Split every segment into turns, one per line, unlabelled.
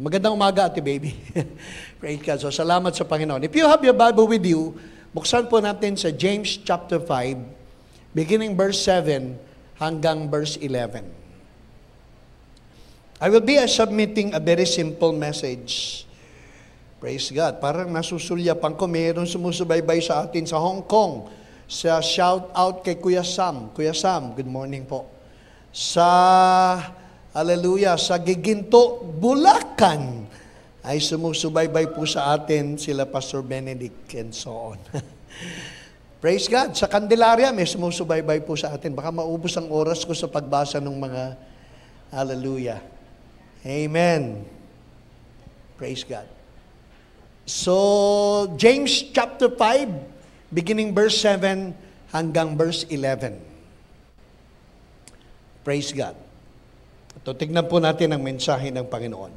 Magandang umaga, Ate Baby. Praise God. So, salamat sa Panginoon. If you have your Bible with you, buksan po natin sa James chapter 5, beginning verse 7 hanggang verse 11. I will be submitting a very simple message. Praise God. Parang nasusulyapan ko, mayroon sumusubaybay sa atin sa Hong Kong. Sa shout out kay Kuya Sam. Kuya Sam, good morning po. Hallelujah, sa Giginto, Bulacan, ay sumusubaybay po sa atin sila Pastor Benedict and so on. Praise God. Sa Candelaria, may sumusubaybay po sa atin. Baka maubos ang oras ko sa pagbasa ng mga hallelujah. Amen. Praise God. So, James chapter 5, beginning verse 7 hanggang verse 11. Praise God. Ito, tignan po natin ang mensahe ng Panginoon.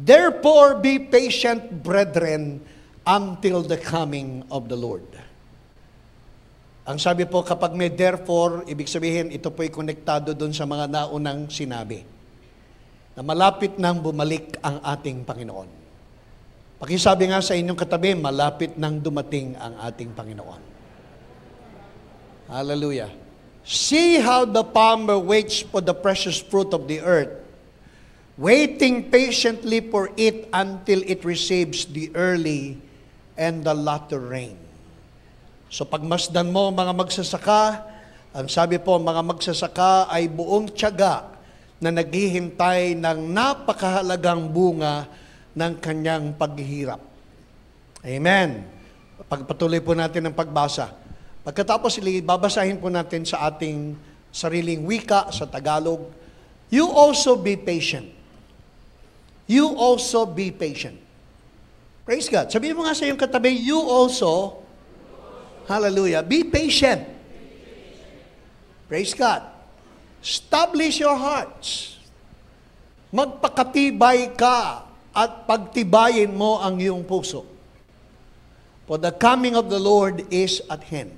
Therefore, be patient, brethren, until the coming of the Lord. Ang sabi po, kapag may therefore, ibig sabihin, ito po'y konektado doon sa mga naunang sinabi. Na malapit nang bumalik ang ating Panginoon. Pakisabi nga sa inyong katabi, malapit nang dumating ang ating Panginoon. Hallelujah. See how the farmer waits for the precious fruit of the earth, waiting patiently for it until it receives the early and the latter rain. So pagmasdan mo mga magsasaka, ang sabi po mga magsasaka ay buong tiyaga na naghihintay ng napakahalagang bunga ng kanyang paghihirap. Amen. Pagpatuloy po natin ang pagbasa. Pagkatapos, babasahin po natin sa ating sariling wika sa Tagalog. You also be patient. You also be patient. Praise God. Sabihin mo nga sa iyong katabi, you also, hallelujah, be patient. Praise God. Establish your hearts. Magpakatibay ka at pagtibayin mo ang iyong puso. For the coming of the Lord is at hand.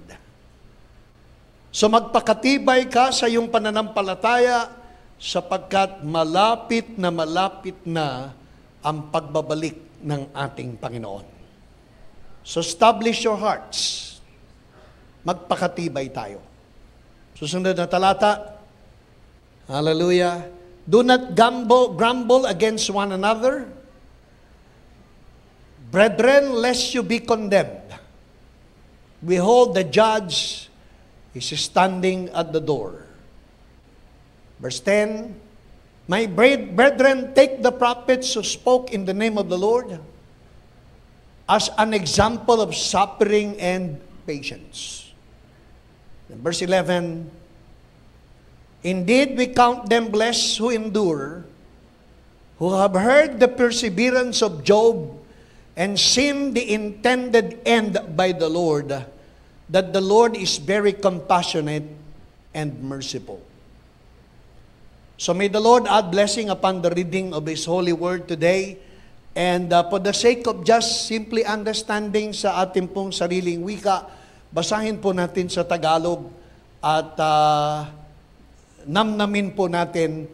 So magpakatibay ka sa iyong pananampalataya sapagkat malapit na ang pagbabalik ng ating Panginoon. So establish your hearts. Magpakatibay tayo. Susunod na talata. Hallelujah. Do not grumble against one another. Brethren, lest you be condemned. Behold, the judge is standing at the door. Verse 10, my brethren, take the prophets who spoke in the name of the Lord as an example of suffering and patience. And verse 11, indeed we count them blessed who endure, who have heard the perseverance of Job, and seen the intended end by the Lord, that the Lord is very compassionate and merciful. So may the Lord add blessing upon the reading of His holy word today. And for the sake of just simply understanding sa ating pong sariling wika, basahin po natin sa Tagalog at namnamin po natin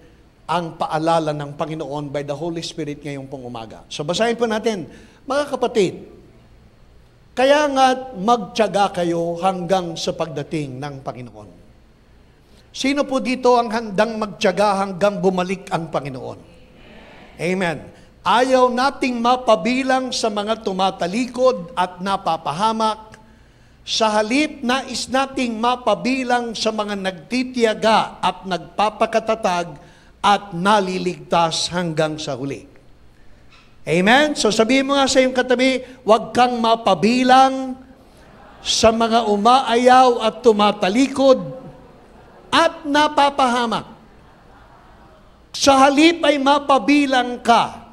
ang paalala ng Panginoon by the Holy Spirit ngayong pong umaga. So basahin po natin, mga kapatid, kaya nga magtiyaga kayo hanggang sa pagdating ng Panginoon. Sino po dito ang handang magtiyaga hanggang bumalik ang Panginoon? Amen. Ayaw nating mapabilang sa mga tumatalikod at napapahamak. Sa halip, nais nating mapabilang sa mga nagtitiyaga at nagpapakatatag at naliligtas hanggang sa huli. Amen? So sabihin mo nga sa iyong katabi, huwag kang mapabilang sa mga umaayaw at tumatalikod at napapahamak. Sa halip ay mapabilang ka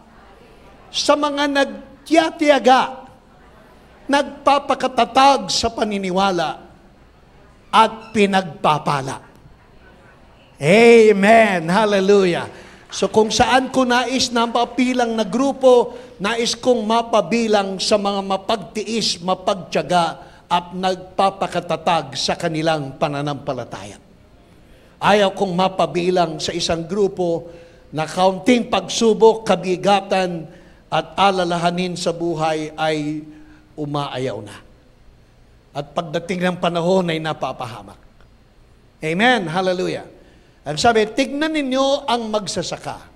sa mga nagtiyatiyaga, nagpapakatatag sa paniniwala at pinagpapala. Amen. Hallelujah. So kung saan ko nais na mapabilang na grupo, nais kong mapabilang sa mga mapagtiis, mapagtiyaga at nagpapakatatag sa kanilang pananampalataya. Ayaw kong mapabilang sa isang grupo na kaunting pagsubok, kabigatan, at alalahanin sa buhay ay umaayaw na. At pagdating ng panahon ay napapahamak. Amen. Hallelujah. Ang sabi, tignan ninyo ang magsasaka.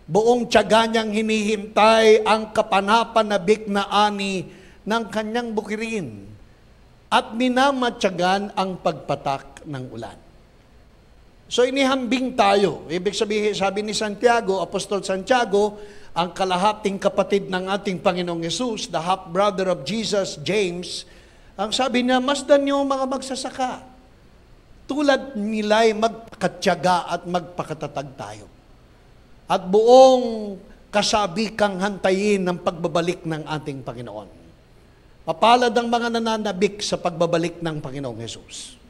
Buong tiyaga niyang hinihintay ang kapanapanabik na ani ng kanyang bukirin at minamatyagan ang pagpatak ng ulan. So inihambing tayo. Ibig sabihin, sabi ni Santiago, Apostol Santiago, ang kalahating kapatid ng ating Panginoong Yesus, the half-brother of Jesus, James, ang sabi niya, masdan niyo mga magsasaka. Tulad nila'y magpakatyaga at magpakatatag tayo. At buong kasabikang hantayin ng pagbabalik ng ating Panginoon. Mapalad ang mga nananabik sa pagbabalik ng Panginoong Yesus.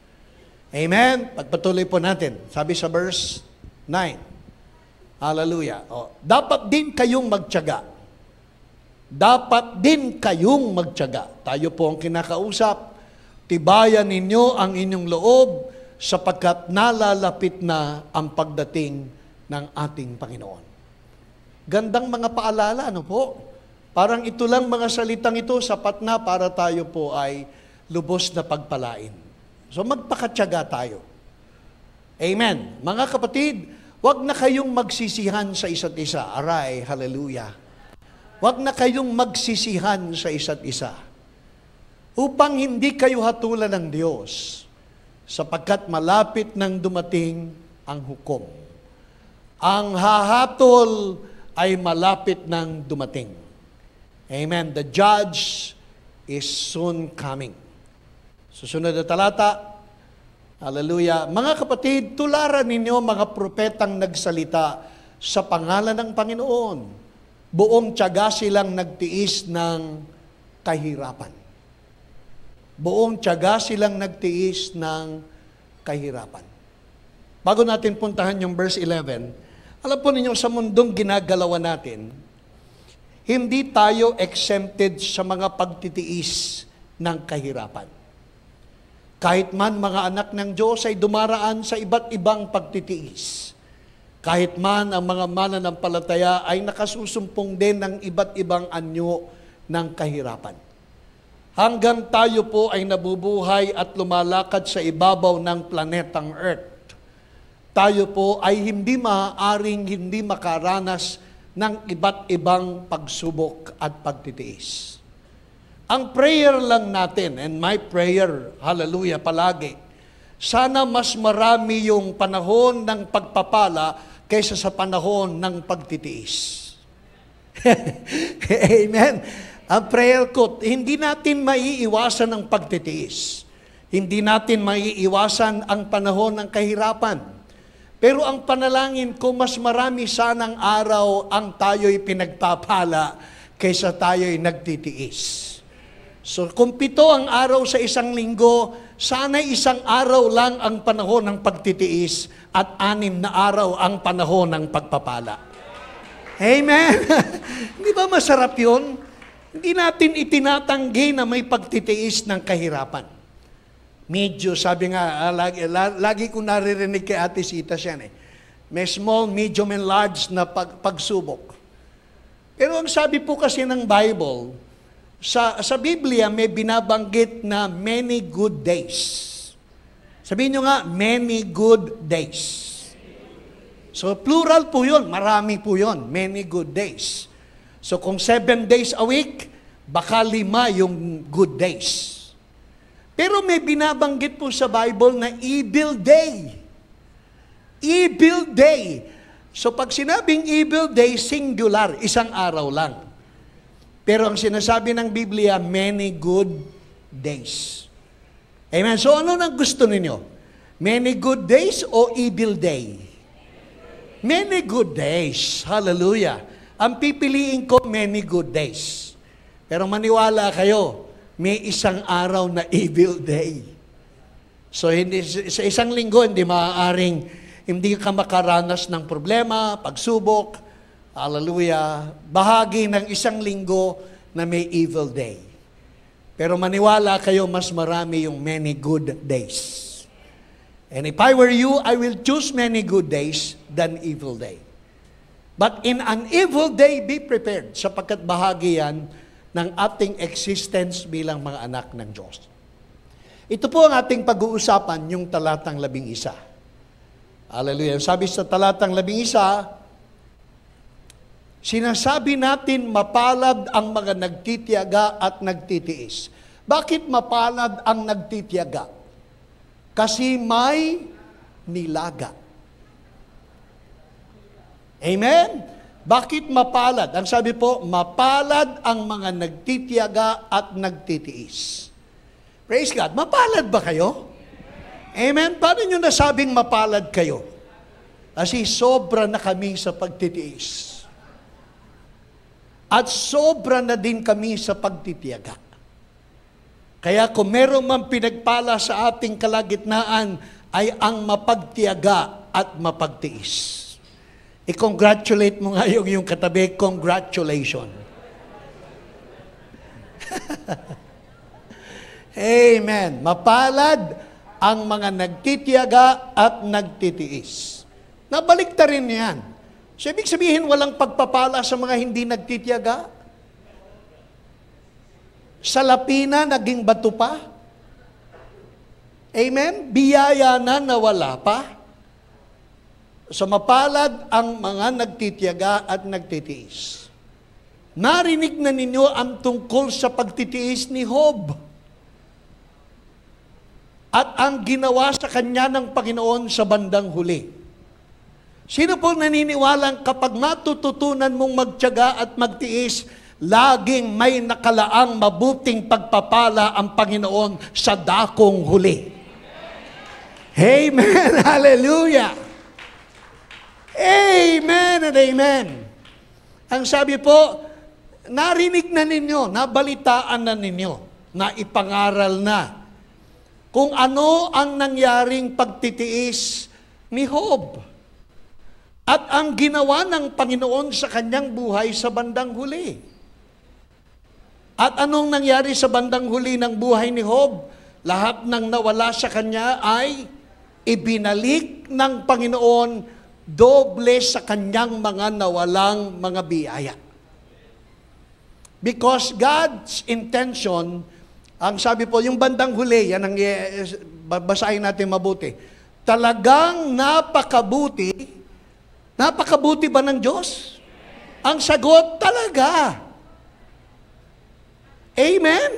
Amen? Pagpatuloy po natin. Sabi sa verse 9. Hallelujah. Dapat din kayong magtiyaga. Dapat din kayong magtiyaga. Tayo po ang kinakausap. Tibayan ninyo ang inyong loob sapagkat nalalapit na ang pagdating ng ating Panginoon. Gandang mga paalala, ano po? Parang ito lang mga salitang ito, sapat na para tayo po ay lubos na pagpalain. So magpakatyaga tayo. Amen. Mga kapatid, huwag na kayong magsisihan sa isa't isa. Aray, hallelujah. Huwag na kayong magsisihan sa isa't isa. Upang hindi kayo hatulan ng Diyos, sapagkat malapit nang dumating ang hukom. Ang hahatol ay malapit nang dumating. Amen. The judge is soon coming. Susunod na talata. Hallelujah. Mga kapatid, tularan ninyo mga propetang nagsalita sa pangalan ng Panginoon. Buong tiyaga silang nagtiis ng kahirapan. Buong tiyaga silang nagtiis ng kahirapan. Bago natin puntahan yung verse 11, alam po ninyo, sa mundong ginagalawan natin, hindi tayo exempted sa mga pagtitiis ng kahirapan. Kahit man mga anak ng Diyos ay dumaraan sa iba't ibang pagtitiis. Kahit man ang mga mananampalataya ay nakasusumpong din ng iba't ibang anyo ng kahirapan. Hanggang tayo po ay nabubuhay at lumalakad sa ibabaw ng planetang Earth, tayo po ay hindi maaaring hindi makaranas ng iba't ibang pagsubok at pagtitiis. Ang prayer lang natin, and my prayer, hallelujah, palagi, sana mas marami yung panahon ng pagpapala kaysa sa panahon ng pagtitiis. Amen. Ang prayer ko, hindi natin maiiwasan ang pagtitiis. Hindi natin maiiwasan ang panahon ng kahirapan. Pero ang panalangin ko, mas marami sanang araw ang tayo'y pinagpapala kaysa tayo'y nagtitiis. So kung 7 ang araw sa isang linggo, sana isang araw lang ang panahon ng pagtitiis at 6 na araw ang panahon ng pagpapala. Amen? Hindi ba masarap yun? Hindi natin itinatanggi na may pagtitiis ng kahirapan. Medyo, sabi nga, lagi ko naririnig kay Ate Sita siya, may small, medium, and large na pagsubok. Pero ang sabi po kasi ng Bible, sa Biblia may binabanggit na many good days. Sabihin nyo nga, many good days. So plural po yun, marami po yun, many good days. So kung 7 days a week, baka 5 yung good days. Pero may binabanggit po sa Bible na evil day. Evil day. So pag sinabing evil day, singular, isang araw lang. Pero ang sinasabi ng Biblia, many good days. Amen. So ano nang gusto ninyo? Many good days o evil day? Many good days. Hallelujah. Ang pipiliin ko, many good days. Pero maniwala kayo, may isang araw na evil day. So hindi, sa isang linggo, hindi ka makaranas ng problema, pagsubok. Hallelujah. Bahagi ng isang linggo na may evil day. Pero maniwala kayo, mas marami yung many good days. And if I were you, I will choose many good days than evil day. But in an evil day, be prepared, sapagkat bahagi yan ng ating existence bilang mga anak ng Diyos. Ito po ang ating pag-uusapan, yung talatang 11. Hallelujah. Sabi sa talatang 11, sinasabi natin mapalad ang mga nagtitiyaga at nagtitiis. Bakit mapalad ang nagtitiyaga? Kasi may nilaga. Amen? Bakit mapalad? Ang sabi po, mapalad ang mga nagtitiyaga at nagtitiis. Praise God. Mapalad ba kayo? Amen? Paano nyo nasabing mapalad kayo? Kasi sobra na kami sa pagtitiis. At sobra na din kami sa pagtitiyaga. Kaya kung meron man pinagpala sa ating kalagitnaan, ay ang mapagtiyaga at mapagtiis. I-congratulate mo nga yung katabi, congratulations. Amen. Mapalad ang mga nagtitiyaga at nagtitiis. Nabalik ta rin yan. So, ibig sabihin, walang pagpapala sa mga hindi nagtitiyaga? Salapina, naging bato pa? Amen? Biyaya na nawala pa? So, mapalad ang mga nagtitiyaga at nagtitiis. Narinig na ninyo ang tungkol sa pagtitiis ni Job. At ang ginawa sa kanya ng Panginoon sa bandang huli. Sino po naniniwalang kapag matututunan mong magtiyaga at magtiis, laging may nakalaang mabuting pagpapala ang Panginoon sa dakong huli? Amen! Hallelujah! Amen and amen! Ang sabi po, narinig na ninyo, nabalitaan na ninyo, na ipangaral na kung ano ang nangyaring pagtitiis ni Job. At ang ginawa ng Panginoon sa kanyang buhay sa bandang huli. At anong nangyari sa bandang huli ng buhay ni Job? Lahat ng nawala sa kanya ay ibinalik ng Panginoon doble sa kanyang mga nawalang mga biyaya. Because God's intention, ang sabi po, yung bandang huli, yan ang basahin natin mabuti. Talagang napakabuti. Napakabuti ba ng Diyos? Ang sagot, talaga. Amen?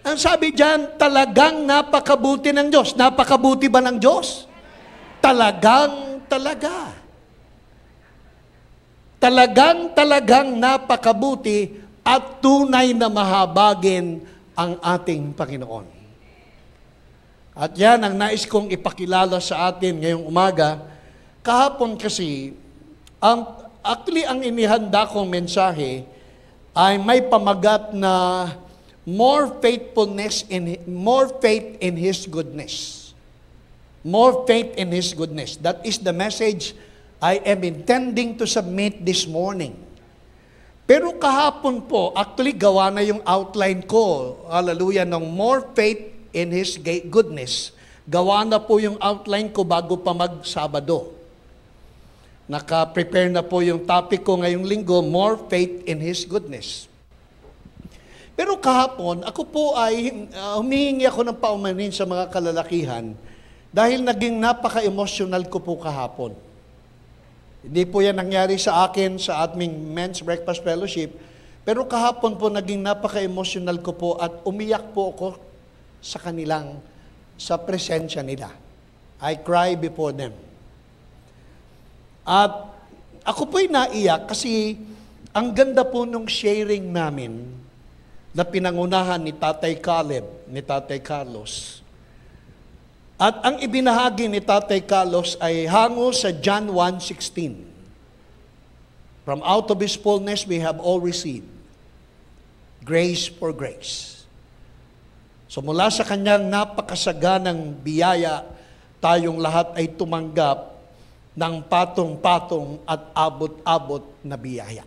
Ang sabi dyan, talagang napakabuti ng Diyos. Napakabuti ba ng Diyos? Talagang talaga. Talagang napakabuti at tunay na mahabagin ang ating Panginoon. At yan ang nais kong ipakilala sa atin ngayong umaga. Kahapon kasi, ang inihanda kong mensahe ay may pamagat na more faith in His goodness. More faith in His goodness. That is the message I am intending to submit this morning. Pero kahapon po, actually gawa na yung outline ko, hallelujah, ng more faith in His goodness. Gawa na po yung outline ko bago pa mag-Sabado. Naka-prepare na po yung topic ko ngayong linggo, more faith in His goodness. Pero kahapon, ako po ay humihingi ako ng paumanin sa mga kalalakihan dahil naging napaka-emotional ko po kahapon. Hindi po yan nangyari sa akin sa aming Men's Breakfast Fellowship, pero kahapon po naging napaka-emotional ko po at umiyak po ako sa kanilang, sa presensya nila. I cry before them. At ako po'y naiyak kasi ang ganda po nung sharing namin na pinangunahan ni Tatay Caleb, ni Tatay Carlos. At ang ibinahagi ni Tatay Carlos ay hango sa John 1:16. From out of His fullness we have all received grace for grace. So mula sa kanyang napakasaganang biyaya, tayong lahat ay tumanggap ng patong-patong at abot-abot na biyaya.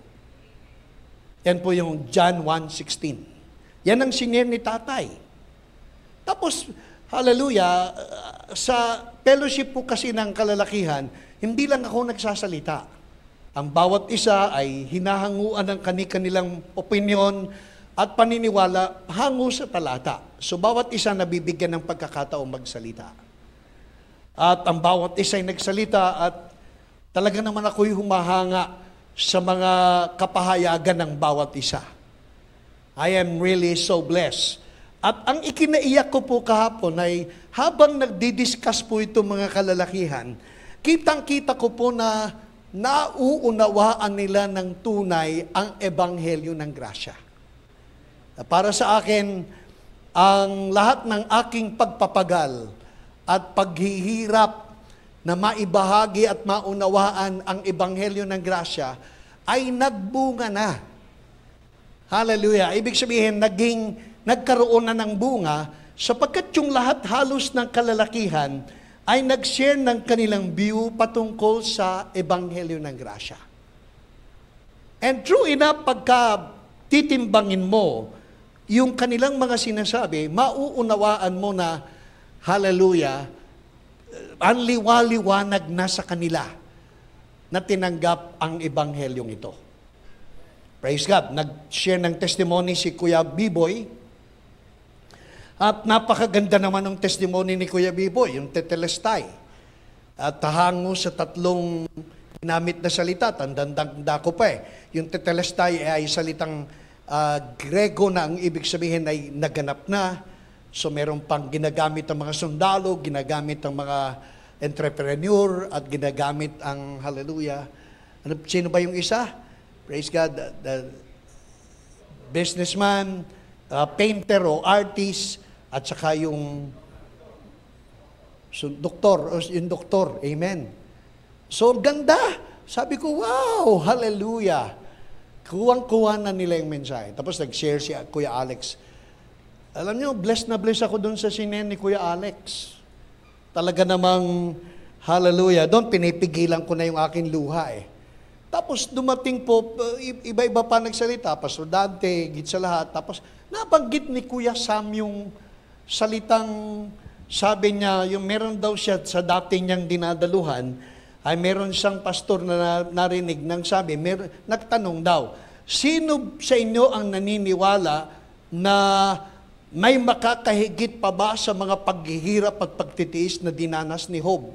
Yan po yung John 1:16. Yan ang sinir ni Tatay. Tapos, hallelujah, sa fellowship po kasi ng kalalakihan, hindi lang ako nagsasalita. Ang bawat isa ay hinahanguan ng kanilang opinion at paniniwala hango sa talata. So bawat isa nabibigyan ng pagkakataong magsalita. At ang bawat isa ay nagsalita at talaga naman ako'y humahanga sa mga kapahayagan ng bawat isa. I am really so blessed. At ang ikinaiyak ko po kahapon ay habang nagdi-discuss po itong mga kalalakihan, kitang-kita ko po na nauunawaan nila ng tunay ang ebanghelyo ng grasya. Para sa akin, ang lahat ng aking pagpapagal at paghihirap na maibahagi at maunawaan ang ebanghelyo ng grasya ay nagbunga na. Hallelujah. Ibig sabihin, nagkaroon na ng bunga sapagkat yung lahat halos ng kalalakihan ay nag-share ng kanilang view patungkol sa ebanghelyo ng grasya. And true enough, pagka titimbangin mo yung kanilang mga sinasabi, mauunawaan mo na, hallelujah, ang liwaliwanag na sa kanila na tinanggap ang ebanghelyong ito. Praise God. Nag-share ng testimony si Kuya Biboy. At napakaganda naman ng testimony ni Kuya Biboy, yung tetelestai. At hango sa tatlong ginamit na salita, tandang-tanda ko pa Yung tetelestai ay salitang Grego na ang ibig sabihin ay naganap na. So meron pang ginagamit ang mga sundalo, ginagamit ang mga entrepreneur, at ginagamit ang hallelujah. Sino ba yung isa? Praise God. The businessman, painter o artist, at saka yung doktor. Amen. So ganda. Sabi ko, wow, hallelujah. Kuwang-kuha na nila yung mensahe. Tapos nag-share si Kuya Alex. Alam nyo, blessed na blessed ako doon sa sinen ni Kuya Alex. Talaga namang, hallelujah, doon pinipigilan ko na yung aking luha Tapos dumating po, iba-iba pa nagsalita, Pastor Dante, higit sa lahat. Tapos nabanggit ni Kuya Sam yung salitang, sabi niya, yung meron daw siya sa dating niyang dinadaluhan, ay meron siyang pastor na narinig nang sabi, nagtanong daw, sino sa inyo ang naniniwala na may makakahigit pa ba sa mga paghihirap at pagtitiis na dinanas ni Job?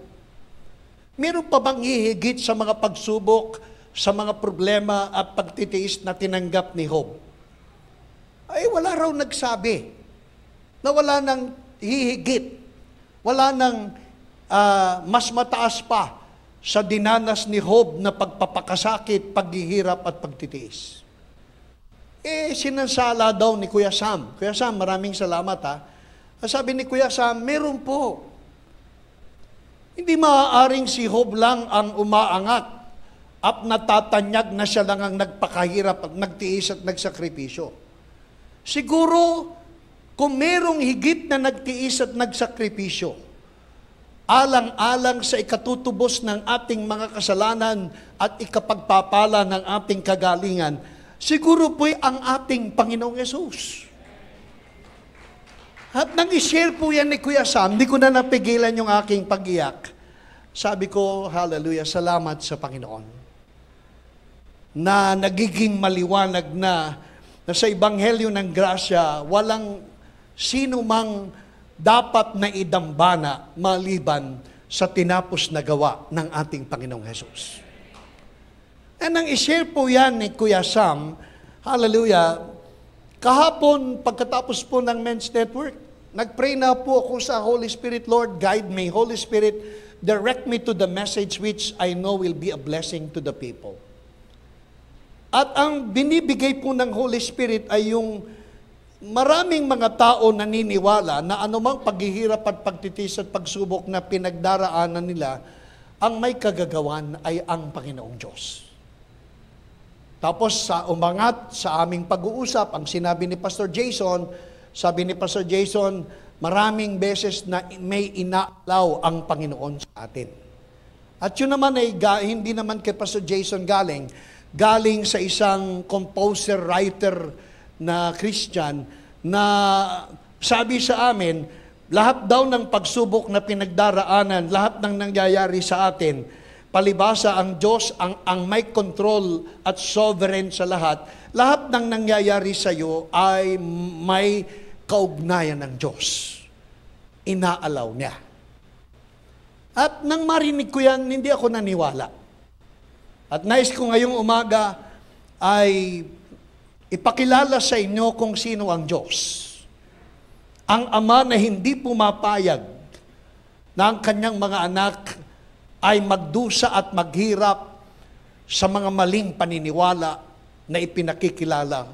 Meron pa bang hihigit sa mga pagsubok, sa mga problema at pagtitiis na tinanggap ni Job? Ay wala raw nagsabi na wala nang hihigit, wala nang mas mataas pa sa dinanas ni Job na pagpapakasakit, paghihirap at pagtitiis. Sinansala daw ni Kuya Sam. Kuya Sam, maraming salamat Sabi ni Kuya Sam, meron po. Hindi maaaring si Job lang ang umaangat at natatanyag na siya lang ang nagpakahirap at nagtiis at nagsakripisyo. Siguro, kung merong higit na nagtiis at nagsakripisyo, alang-alang sa ikatutubos ng ating mga kasalanan at ikapagpapala ng ating kagalingan, siguro po'y ang ating Panginoong Yesus. At nang i-share po yan ni Kuya Sam, hindi ko na napigilan yung aking pag-iyak. Sabi ko, hallelujah, salamat sa Panginoon. Na nagiging maliwanag na sa Ebanghelyo ng Grasya, walang sino mang dapat na idambana maliban sa tinapos na gawa ng ating Panginoong Hesus. And nang i-share po yan ni Kuya Sam, hallelujah, kahapon pagkatapos po ng Men's Network, nag-pray na po ako sa Holy Spirit, Lord, guide me. Holy Spirit, direct me to the message which I know will be a blessing to the people. At ang binibigay po ng Holy Spirit ay yung maraming mga tao naniniwala na anumang paghihirap at pagtitis at pagsubok na pinagdaraanan nila, ang may kagagawan ay ang Panginoong Diyos. Tapos sa umangat sa aming pag-uusap, ang sinabi ni Pastor Jason, sabi ni Pastor Jason, maraming beses na may inaalaw ang Panginoon sa atin. At yun naman ay hindi naman kay Pastor Jason galing sa isang composer, writer na Christian, na sabi sa amin, Lahat daw ng pagsubok na pinagdaraanan, lahat ng nangyayari sa atin, palibasa ang Diyos ang may control at sovereign sa lahat. Lahat ng nangyayari sa iyo ay may kaugnayan ng Diyos. Inaalaw niya. At nang marinig ko yan, hindi ako naniwala. At nais ko ngayong umaga ay ipakilala sa inyo kung sino ang Diyos. Ang Ama na hindi pumapayag na ang kanyang mga anak ay magdusa at maghirap sa mga maling paniniwala na ipinakikilala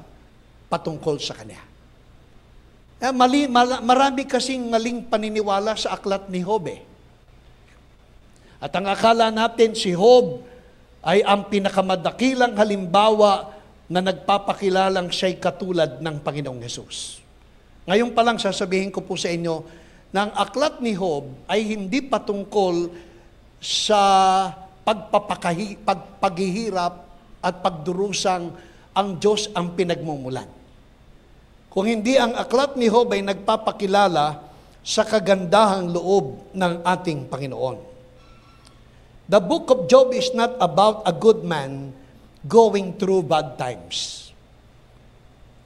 patungkol sa Kanya. Marami kasing maling paniniwala sa aklat ni Job. At ang akala natin si Job ay ang pinakamadakilang halimbawa na nagpapakilalang siya'y katulad ng Panginoong Hesus. Ngayon pa lang sasabihin ko po sa inyo na ang aklat ni Job ay hindi patungkol sa paghihirap at pagdurusang ang Diyos ang pinagmumulan. Kung hindi ang aklat ni Job ay nagpapakilala sa kagandahang loob ng ating Panginoon. The book of Job is not about a good man going through bad times.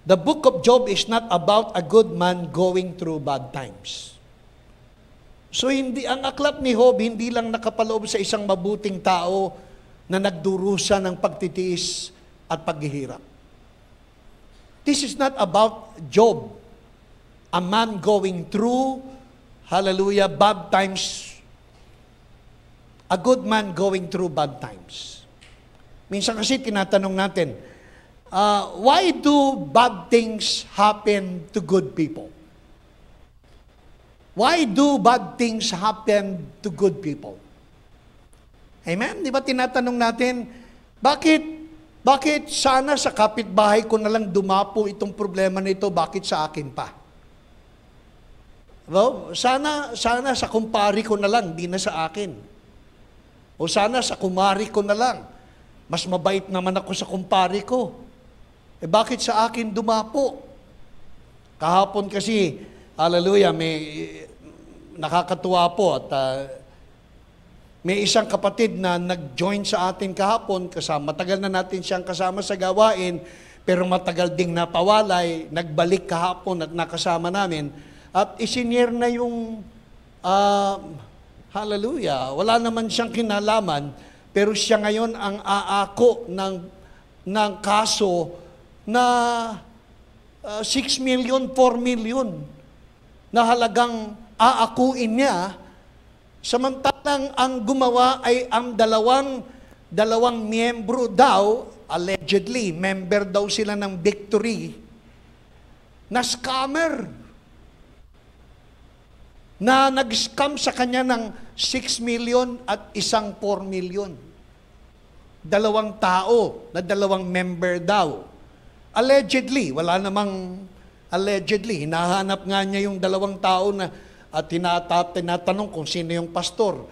The book of Job is not about a good man going through bad times. So ang aklat ni Job hindi lang nakapaloob sa isang mabuting tao na nagdurusa ng pagtitiis at paghihirap. This is not about Job, a man going through, hallelujah, bad times. A good man going through bad times. Minsan kasi tinatanong natin, why do bad things happen to good people? Why do bad things happen to good people? Amen? Di ba tinatanong natin, bakit sana sa kapitbahay ko na lang dumapo itong problema na ito, bakit sa akin pa? Well, sana sa kumpari ko na lang, di na sa akin. O sana sa kumari ko na lang. Mas mabait naman ako sa kumpari ko. Bakit sa akin dumapo? Kahapon kasi, hallelujah, nakakatuwa po at may isang kapatid na nag-join sa atin kahapon, matagal na natin siyang kasama sa gawain, pero matagal ding napawalay, nagbalik kahapon at nakasama namin, at isinyer na yung hallelujah. Wala naman siyang kinalaman, pero siya ngayon ang aako ng kaso na 6 million, 4 million na halagang aakuin niya, samantalang ang gumawa ay ang dalawang miyembro daw, allegedly, member daw sila ng Victory, na scammer, na nag-scam sa kanya ng 6 million at 4 million. Dalawang tao na dalawang member daw. Allegedly, wala namang allegedly. Hinahanap nga niya yung dalawang tao na at tinatanong kung sino yung pastor.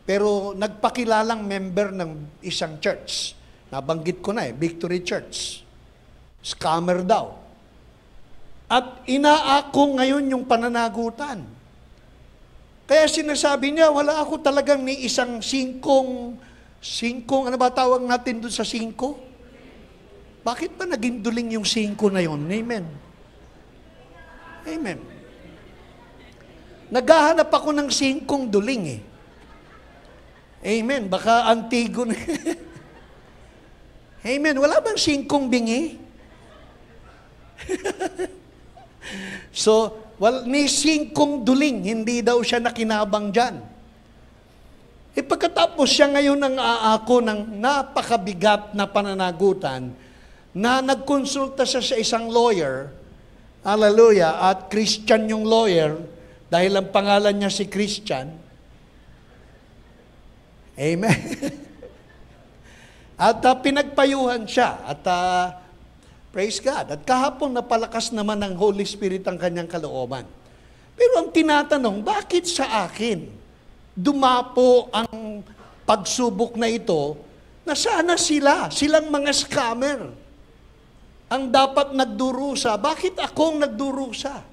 Pero nagpakilalang member ng isang church. Nabanggit ko na Victory Church. Scammer daw. At inaako ngayon yung pananagutan. Kaya sinasabi niya, wala ako talagang ni isang singkong, ano ba tawag natin doon sa singko? Bakit ba naging duling yung singko na yon? Amen. Amen. Naghahanap ako ng singkong duling Amen. Baka Antigo na. Amen. Wala bang singkong bingi? So, ni singkong duling, hindi daw siya nakinabang dyan. Pagkatapos siya ngayon ang aako ng napakabigat na pananagutan na nagkonsulta siya sa isang lawyer, hallelujah, at Christian yung lawyer, dahil ang pangalan niya si Christian. Amen. At pinagpayuhan siya, at praise God. At kahapon napalakas naman ng Holy Spirit ang kanyang kalooban. Pero ang tinatanong, bakit sa akin dumapo ang pagsubok na ito na sana silang mga scammer, ang dapat nagdurusa? Bakit akong nagdurusa?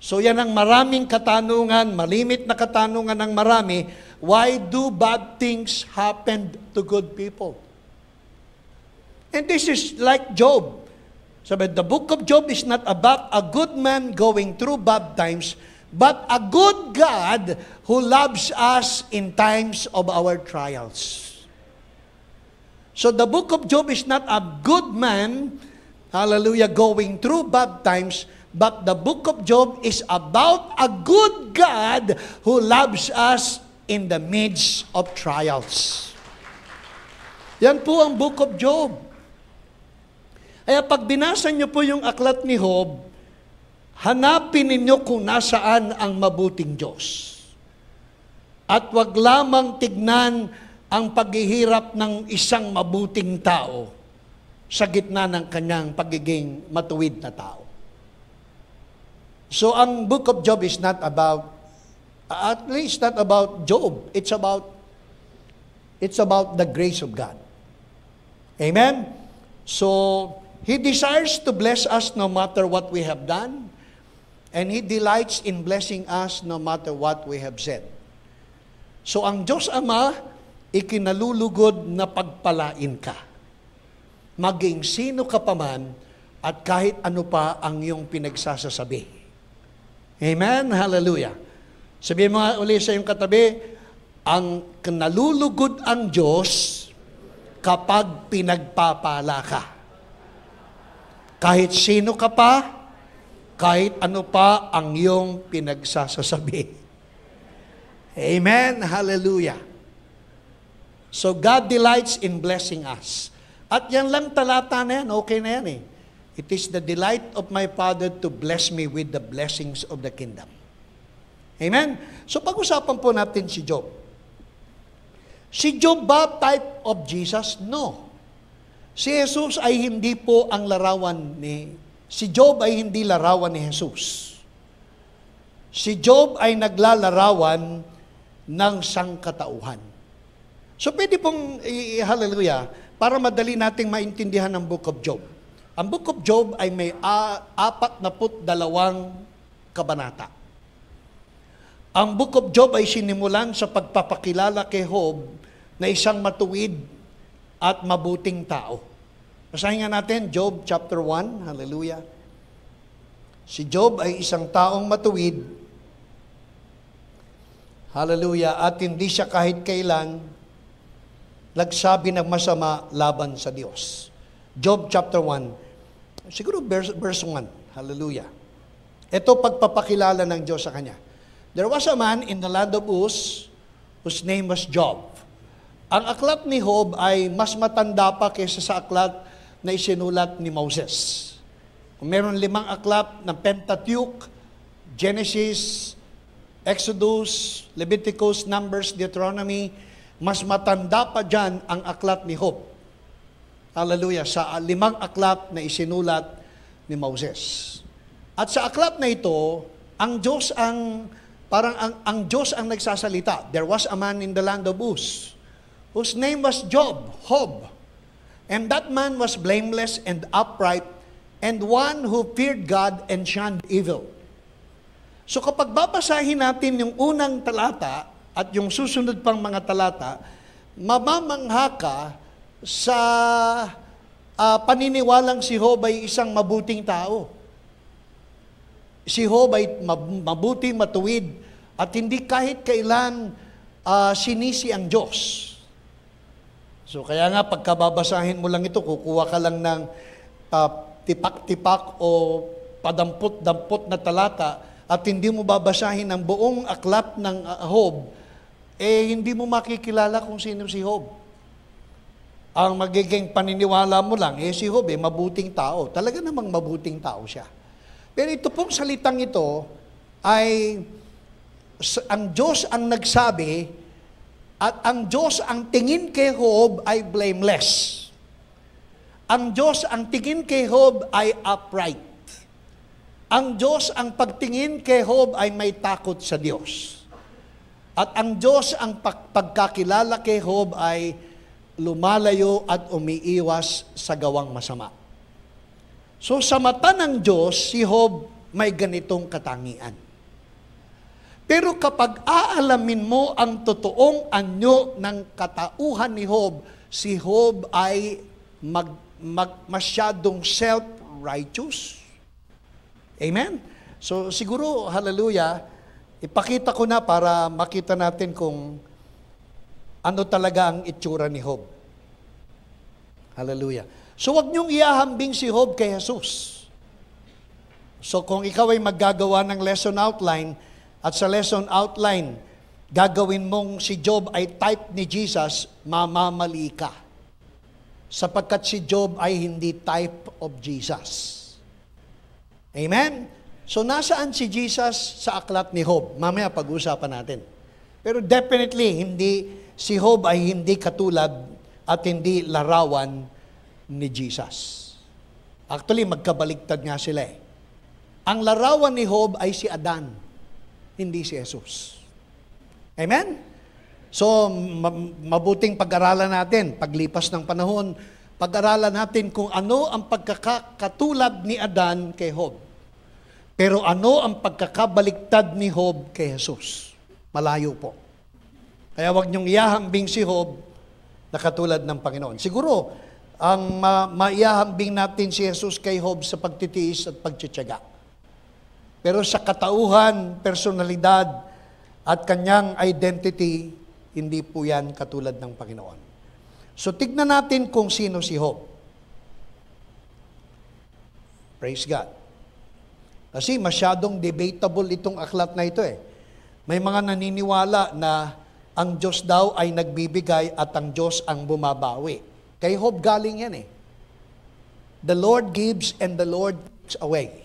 So yan ang maraming katanungan, malimit na katanungan ng marami, why do bad things happen to good people? And this is like Job. Sabi, the book of Job is not about a good man going through bad times, but a good God who loves us in times of our trials. So the book of Job is not a good man, hallelujah, going through bad times, but the book of Job is about a good God who loves us in the midst of trials. Yan po ang book of Job. Kaya pag binasa niyo po yung aklat ni Job, hanapin ninyo kung nasaan ang mabuting Diyos. At wag lamang tignan ang paghihirap ng isang mabuting tao sa gitna ng kanyang pagiging matuwid na tao. So ang book of Job is not about, at least not about Job. It's about the grace of God. Amen? So, He desires to bless us no matter what we have done, and He delights in blessing us no matter what we have said. So ang Diyos Ama, ikinalulugod na pagpalain ka. Maging sino ka pa man, at kahit ano pa ang iyong pinagsasasabi. Amen? Hallelujah. Sabihin mo nga uli sa iyong katabi, ang nalulugod ang Diyos kapag pinagpapala ka. Kahit sino ka pa, kahit ano pa ang iyong pinagsasasabi. Amen? Hallelujah. So God delights in blessing us. At yan lang talata na yan, okay na yan eh. It is the delight of my Father to bless me with the blessings of the kingdom. Amen? So pag-usapan po natin si Job. Si Job ba type of Jesus? No. Si Jesus ay hindi po ang larawan si Job ay hindi larawan ni Jesus. Si Job ay naglalarawan ng sangkatauhan. So pwede pong hallelujah, para madali nating maintindihan ang book of Job. Ang book of Job ay may 42 kabanata. Ang book of Job ay sinimulan sa pagpapakilala kay Job na isang matuwid at mabuting tao. Basahin nga natin, Job chapter 1, hallelujah. Si Job ay isang taong matuwid, hallelujah, at hindi siya kahit kailan nagsabi ng masama laban sa Diyos. Job chapter 1, siguro verse 1, hallelujah. Ito pagpapakilala ng Diyos sa kanya. There was a man in the land of Uz, whose name was Job. Ang aklat ni Job ay mas matanda pa kaysa sa aklat na isinulat ni Moses. Meron 5 aklat ng Pentateuch, Genesis, Exodus, Leviticus, Numbers, Deuteronomy. Mas matanda pa dyan ang aklat ni Job. Hallelujah, sa 5 aklat na isinulat ni Moses. At sa aklat na ito, ang Diyos ang Diyos ang nagsasalita. There was a man in the land of Uz, whose name was Job. And that man was blameless and upright, and one who feared God and shunned evil. So kapag babasahin natin yung unang talata at yung susunod pang mga talata, mamamangha ka sa paniniwalang si Job ay isang mabuting tao. Si Job ay mabuti, matuwid, at hindi kahit kailan sinisi ang Diyos. So kaya nga pagkababasahin mo lang ito, kukuha ka lang ng tipak-tipak o padampot-dampot na talata at hindi mo babasahin ang buong aklat ng Job, hindi mo makikilala kung sino si Job. Ang magiging paniniwala mo lang, si Job, mabuting tao. Talaga namang mabuting tao siya. Pero ito pong salitang ito ay ang Diyos ang nagsabi at ang Diyos ang tingin kay Job ay blameless. Ang Diyos ang tingin kay Job ay upright. Ang Diyos ang pagtingin kay Job ay may takot sa Diyos. At ang Diyos ang pagkakilala kay Job ay lumalayo at umiiwas sa gawang masama. So sa mata ng Diyos, si Job may ganitong katangian. Pero kapag aalamin mo ang totoong anyo ng katauhan ni Job, si Job ay masyadong self-righteous. Amen? So siguro, hallelujah, ipakita ko na para makita natin kung ano talaga ang itsura ni Job. Hallelujah. So wag niyong iahambing si Job kay Jesus. So kung ikaw ay maggagawa ng lesson outline, at sa lesson outline, gagawin mong si Job ay type ni Jesus, mamamali ka. Sapagkat si Job ay hindi type of Jesus. Amen? So nasaan si Jesus sa aklat ni Job? Mamaya pag-usapan natin. Pero definitely, si Job ay hindi katulad at hindi larawan ni Jesus. Actually, magkabaligtad nga sila eh. Ang larawan ni Job ay si Adan, hindi si Jesus. Amen? So, mabuting pag-aralan natin, paglipas ng panahon, pag-aralan natin kung ano ang pagkakatulad ni Adan kay Job. Pero ano ang pagkakabaligtad ni Job kay Jesus? Malayo po. Kaya wag niyong iahambing si Job na katulad ng Panginoon. Siguro, ang maiahambing natin si Jesus kay Job sa pagtitiis at pagtitiyaga. Pero sa katauhan, personalidad, at kanyang identity, hindi po yan katulad ng Panginoon. So, tignan natin kung sino si Job. Praise God. Kasi masyadong debatable itong aklat na ito eh. May mga naniniwala na ang Diyos daw ay nagbibigay at ang Diyos ang bumabawi. Kay Job galing yan eh. The Lord gives and the Lord takes away.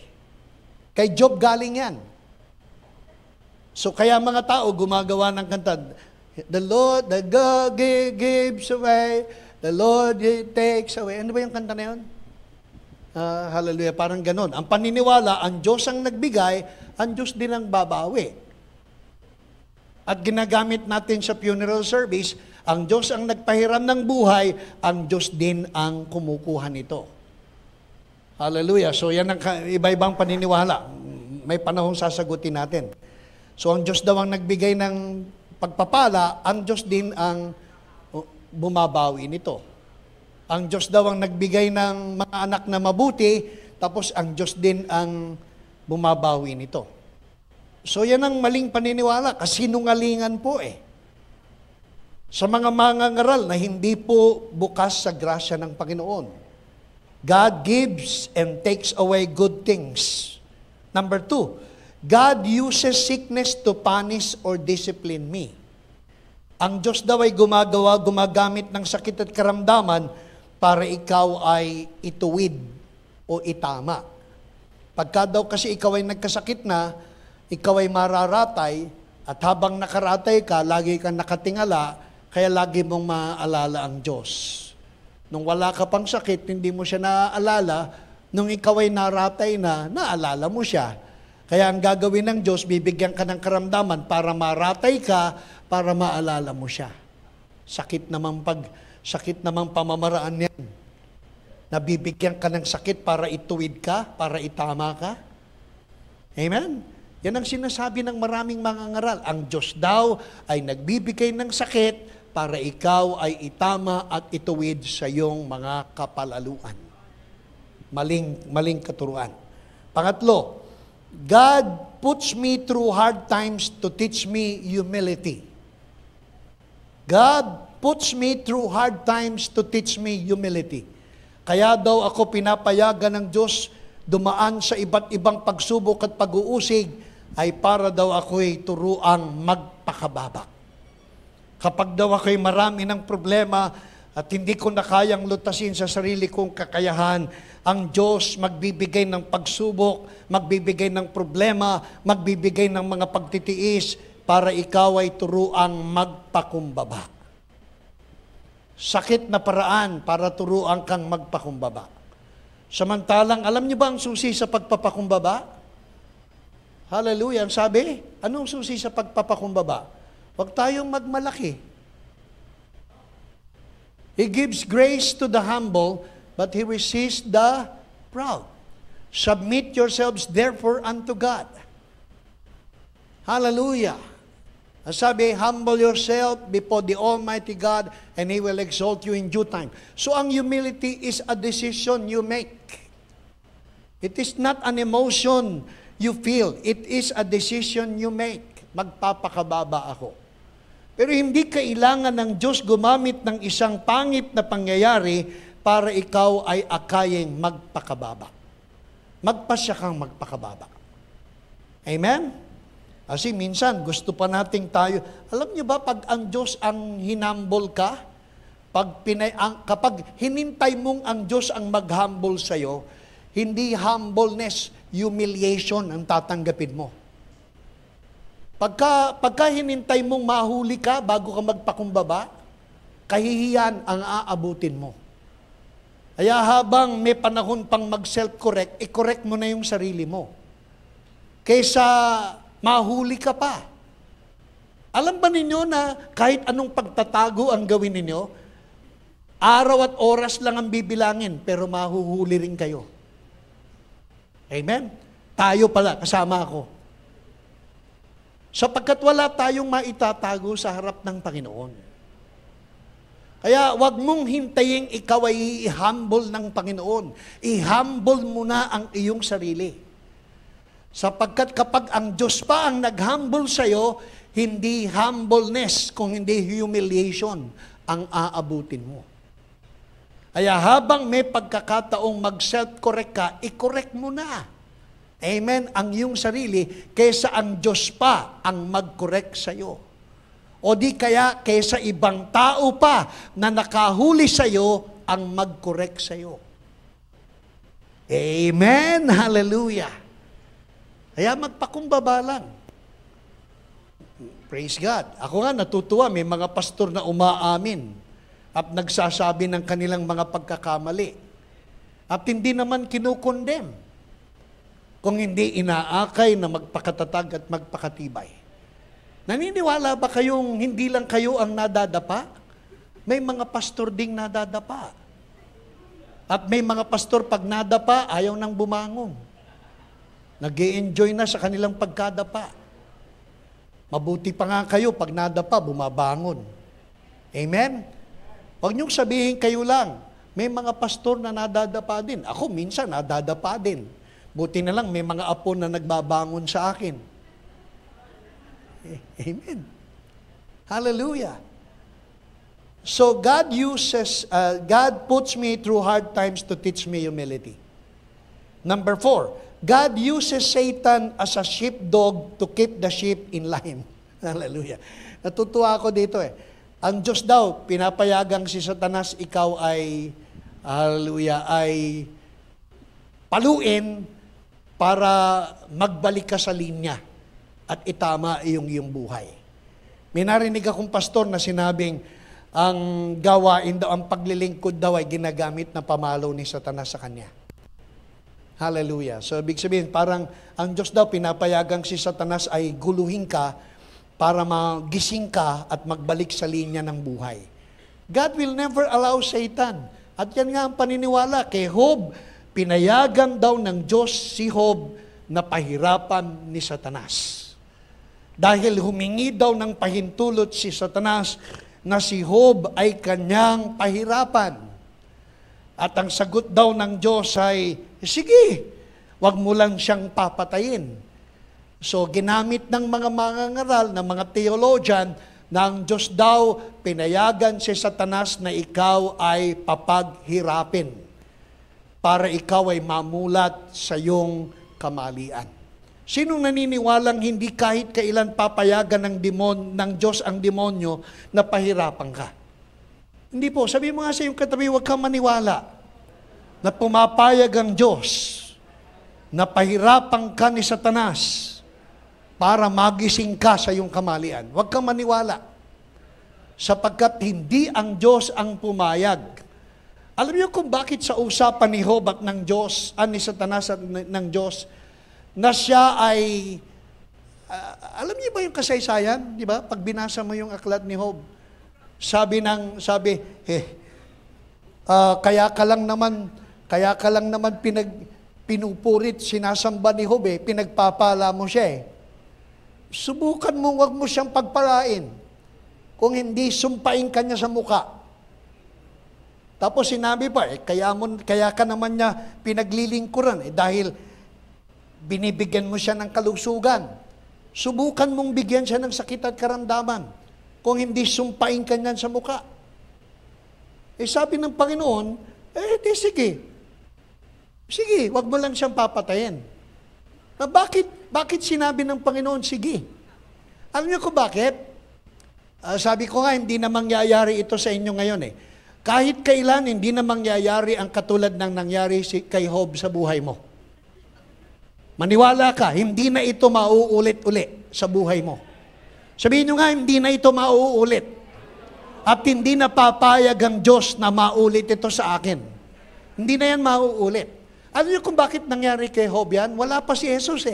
Kay Job galing yan. So kaya mga tao gumagawa ng kanta, the Lord, the God gives away, the Lord takes away. Ano ba yung kanta na yun? Hallelujah, parang ganon. Ang paniniwala, ang Diyos ang nagbigay, ang Diyos din ang babawi. At ginagamit natin sa funeral service, ang Diyos ang nagpahiram ng buhay, ang Diyos din ang kumukuha nito. Hallelujah. So yan ang iba-ibang paniniwala. May panahong sasagutin natin. So ang Diyos daw ang nagbigay ng pagpapala, ang Diyos din ang bumabawi nito. Ang Diyos daw ang nagbigay ng mga anak na mabuti, tapos ang Diyos din ang bumabawi nito. So yan ang maling paniniwala, kasinungalingan po eh. Sa mga mangangaral na hindi po bukas sa grasya ng Panginoon. God gives and takes away good things. Number 2, God uses sickness to punish or discipline me. Ang Diyos daw ay gumagamit ng sakit at karamdaman para ikaw ay ituwid o itama. Pagka daw kasi ikaw ay nagkasakit na, ikaw ay mararatay, at habang nakaratay ka, lagi kang nakatingala, kaya lagi mong maaalala ang Diyos. Nung wala ka pang sakit, hindi mo siya naaalala. Nung ikaw ay naratay na, naalala mo siya. Kaya ang gagawin ng Diyos, bibigyan ka ng karamdaman para maratay ka, para maalala mo siya. Sakit namang pamamaraan yan. Nabibigyan ka ng sakit para ituwid ka, para itama ka. Amen? Yan ang sinasabi ng maraming mangangaral. Ang Diyos daw ay nagbibigay ng sakit para ikaw ay itama at ituwid sa iyong mga kapalaluan. Maling katuruan. Pangatlo, God puts me through hard times to teach me humility. God puts me through hard times to teach me humility. Kaya daw ako pinapayagan ng Diyos dumaan sa iba't ibang pagsubok at pag-uusig ay para daw ako'y turuang magpakababa. Kapag daw ako'y marami ng problema at hindi ko na kayang lutasin sa sarili kong kakayahan, ang Diyos magbibigay ng pagsubok, magbibigay ng problema, magbibigay ng mga pagtitiis para ikaw ay turuang magpakumbaba. Sakit na paraan para turuan kang magpakumbaba. Samantalang, alam niyo ba ang susi sa pagpapakumbaba? Hallelujah. Ang sabi, anong susi sa pagpapakumbaba? Huwag tayong magmalaki. He gives grace to the humble, but He resists the proud. Submit yourselves therefore unto God. Hallelujah. Sabi, humble yourself before the Almighty God and He will exalt you in due time. So ang humility is a decision you make. It is not an emotion you feel. It is a decision you make. Magpapakababa ako. Pero hindi kailangan ng Diyos gumamit ng isang pangit na pangyayari para ikaw ay akayeng magpakababa. Magpasya kang magpakababa. Amen? Kasi minsan, gusto pa nating tayo. Alam niyo ba, pag ang Diyos ang hinambol ka, kapag hinintay mong ang Diyos ang mag-humble sa'yo, hindi humbleness, humiliation ang tatanggapin mo. Pagka hinintay mong mahuli ka bago ka magpakumbaba, kahihiyan ang aabutin mo. Kaya habang may panahon pang mag-self-correct, i-correct mo na yung sarili mo. Kaysa mahuli ka pa. Alam ba ninyo na kahit anong pagtatago ang gawin ninyo, araw at oras lang ang bibilangin, pero mahuhuli rin kayo. Amen? Tayo pala, kasama ako. Sapagkat wala tayong maitatago sa harap ng Panginoon. Kaya wag mong hintayin ikaw ay i-humble ng Panginoon. I-humble mo na ang iyong sarili. Sapagkat kapag ang Diyos pa ang nag-humble sa'yo, hindi humbleness, kung hindi humiliation ang aabutin mo. Kaya habang may pagkakataong mag-self-correct ka, i-correct mo na. Amen? Ang iyong sarili, kaysa ang Diyos pa ang mag-correct sa'yo. O di kaya kaysa ibang tao pa na nakahuli sa'yo ang mag-correct sa'yo. Amen! Hallelujah! Kaya magpakumbaba lang. Praise God. Ako nga natutuwa, may mga pastor na umaamin at nagsasabi ng kanilang mga pagkakamali. At hindi naman kinukondem. Kung hindi inaakay na magpakatatag at magpakatibay. Naniniwala ba kayong hindi lang kayo ang nadadapa? May mga pastor ding nadadapa. At may mga pastor pag nadapa, ayaw nang bumangon. Nag-i-enjoy na sa kanilang pagkadapa. Mabuti pa nga kayo, pag nadapa, bumabangon. Amen? Huwag niyong sabihin kayo lang, may mga pastor na nadadapa din. Ako minsan nadadapa din. Buti na lang may mga apo na nagbabangon sa akin. Amen. Hallelujah. So God puts me through hard times to teach me humility. Number 4, God uses Satan as a sheepdog to keep the sheep in line. Hallelujah. Natutuwa ako dito eh. Ang Diyos daw, pinapayagang si Satanas, ikaw ay, hallelujah, ay paluin para magbalik ka sa linya at itama iyong buhay. May narinig akong pastor na sinabing, ang gawain daw, ang paglilingkod daw ay ginagamit na pamalo ni Satanas sa kanya. Hallelujah. So, ibig sabihin, parang ang Diyos daw, pinapayagang si Satanas ay guluhin ka para magising ka at magbalik sa linya ng buhay. God will never allow Satan. At yan nga ang paniniwala. Kay Job, pinayagan daw ng Diyos si Job na pahirapan ni Satanas. Dahil humingi daw ng pahintulot si Satanas na si Job ay kanyang pahirapan. At ang sagot daw ng Diyos ay, sige, wag mo lang siyang papatayin. So ginamit ng mga mangangaral, ng mga theologian, na ang Diyos daw pinayagan si Satanas na ikaw ay papaghirapin para ikaw ay mamulat sa iyong kamalian. Sinong naniniwalang hindi kahit kailan papayagan ng Diyos ang demonyo na pahirapan ka? Hindi po. Sabi mo nga sa iyong katabi, huwag kang maniwala na pumapayag ang Diyos na pahirapan ka ni Satanas para magising ka sa iyong kamalian. Huwag kang maniwala. Sapagkat hindi ang Diyos ang pumayag. Alam niyo kung bakit sa usapan ni Job at ng Diyos, ni Satanas at ng Diyos, na siya ay, alam niyo ba yung kasaysayan? Di ba? Pag binasa mo yung aklat ni Job, kaya ka lang naman pinupurit, sinasamba ni Job pinagpapala mo siya Subukan mo, wag mo siyang pagpalain. Kung hindi, sumpain ka niya sa muka. Tapos sinabi pa, kaya ka naman niya pinaglilingkuran dahil binibigyan mo siya ng kalusugan. Subukan mong bigyan siya ng sakit at karamdaman. Kung hindi, sumpain ka niyan sa muka. Sabi ng Panginoon, sige. Sige, wag mo lang siyang papatayin. Bakit sinabi ng Panginoon, sige? Alam niyo kung bakit? Sabi ko nga, hindi na mangyayari ito sa inyo ngayon Kahit kailan, hindi na mangyayari ang katulad ng nangyari kay Job sa buhay mo. Maniwala ka, hindi na ito mauulit-uli sa buhay mo. Sabihin nyo nga, hindi na ito mauulit. At hindi na papayag ang Diyos na maulit ito sa akin. Hindi na yan mauulit. Alam niyo kung bakit nangyari kay Job yan? Wala pa si Jesus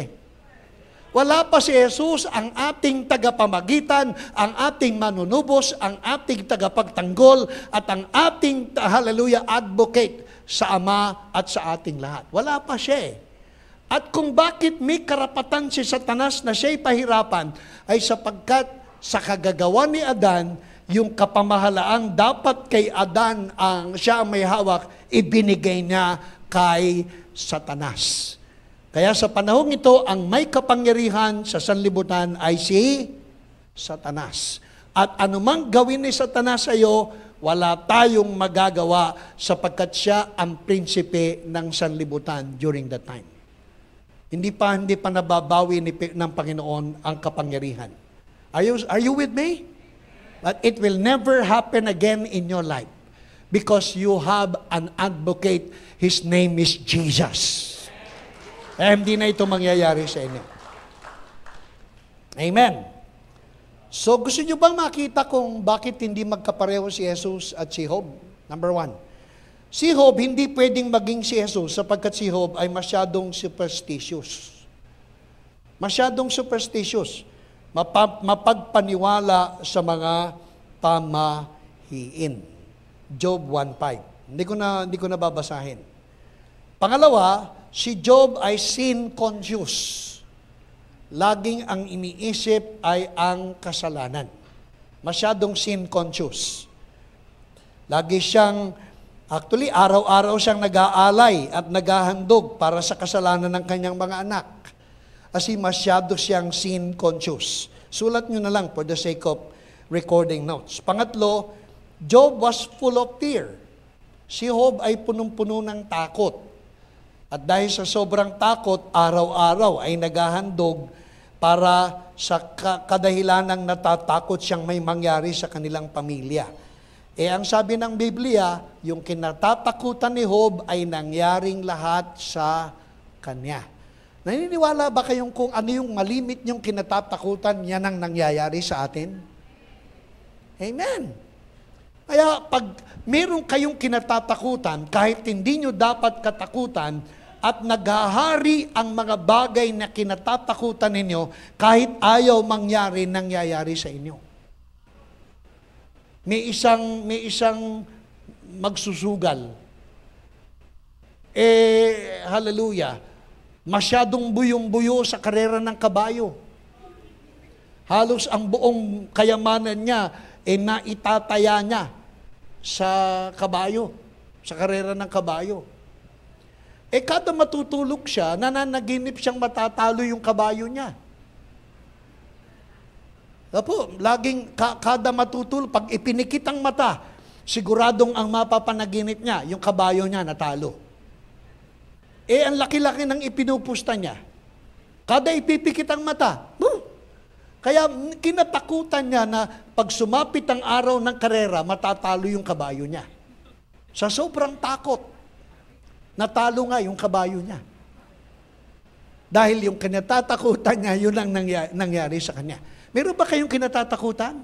Wala pa si Jesus, ang ating tagapamagitan, ang ating manunubos, ang ating tagapagtanggol, at ang ating, hallelujah, advocate sa Ama at sa ating lahat. Wala pa siya At kung bakit may karapatan si Satanas na siya'y pahirapan, ay sapagkat sa kagagawa ni Adan, yung kapamahalaang dapat kay Adan ang siya may hawak, ibinigay niya kay Satanas. Kaya sa panahong ito, ang may kapangyarihan sa sanlibutan ay si Satanas. At anumang gawin ni Satanas sa iyo, wala tayong magagawa sapagkat siya ang prinsipe ng sanlibutan during that time. Hindi pa nababawi ng Panginoon ang kapangyarihan. Are you with me? But it will never happen again in your life because you have an advocate. His name is Jesus. Hindi na ito mangyayari sa inyo. Amen. So, gusto nyo bang makita kung bakit hindi magkapareho si Jesus at si Job? Number 1. Si Job, hindi pwedeng maging si Jesus sapagkat si Job ay masyadong superstitious. Masyadong superstitious. Mapagpaniwala sa mga pamahiin. Job 1:5. Hindi ko na babasahin. Pangalawa, si Job ay sin-conscious. Laging ang iniisip ay ang kasalanan. Masyadong sin-conscious. Lagi siyang, actually, araw-araw siyang nag-aalay at naghahandog para sa kasalanan ng kanyang mga anak. Kasi masyado siyang sin-conscious. Sulat nyo na lang for the sake of recording notes. Pangatlo, Job was full of fear. Si Job ay punong-puno ng takot. At dahil sa sobrang takot, araw-araw ay naghahandog para sa kadahilanang natatakot siyang may mangyari sa kanilang pamilya. Ang sabi ng Biblia, yung kinatatakutan ni Job ay nangyaring lahat sa kanya. Naniniwala ba kayong kung ano yung malimit yung kinatatakutan, yan ang nangyayari sa atin? Amen. Kaya pag meron kayong kinatatakutan, kahit hindi nyo dapat katakutan, at naghahari ang mga bagay na kinatatakutan ninyo, kahit ayaw mangyari, nangyayari sa inyo. May isang magsusugal. Hallelujah. Masyadong buyong-buyo sa karera ng kabayo. Halos ang buong kayamanan niya, naitataya niya sa kabayo, sa karera ng kabayo. Kada matutulog siya, nananaginip siyang matatalo yung kabayo niya. Laging kada matutulog, pag ipinikit ang mata, siguradong ang mapapanaginip niya, yung kabayo niya natalo. Ang laki-laki ng ipinupusta niya. Kada ipipikit ang mata, kaya kinatakutan niya na pag sumapit ang araw ng karera, matatalo yung kabayo niya. Sa sobrang takot, natalo nga yung kabayo niya. Dahil yung kinatatakutan niya, yun ang nangyari sa kanya. Meron ba kayong kinatatakutan?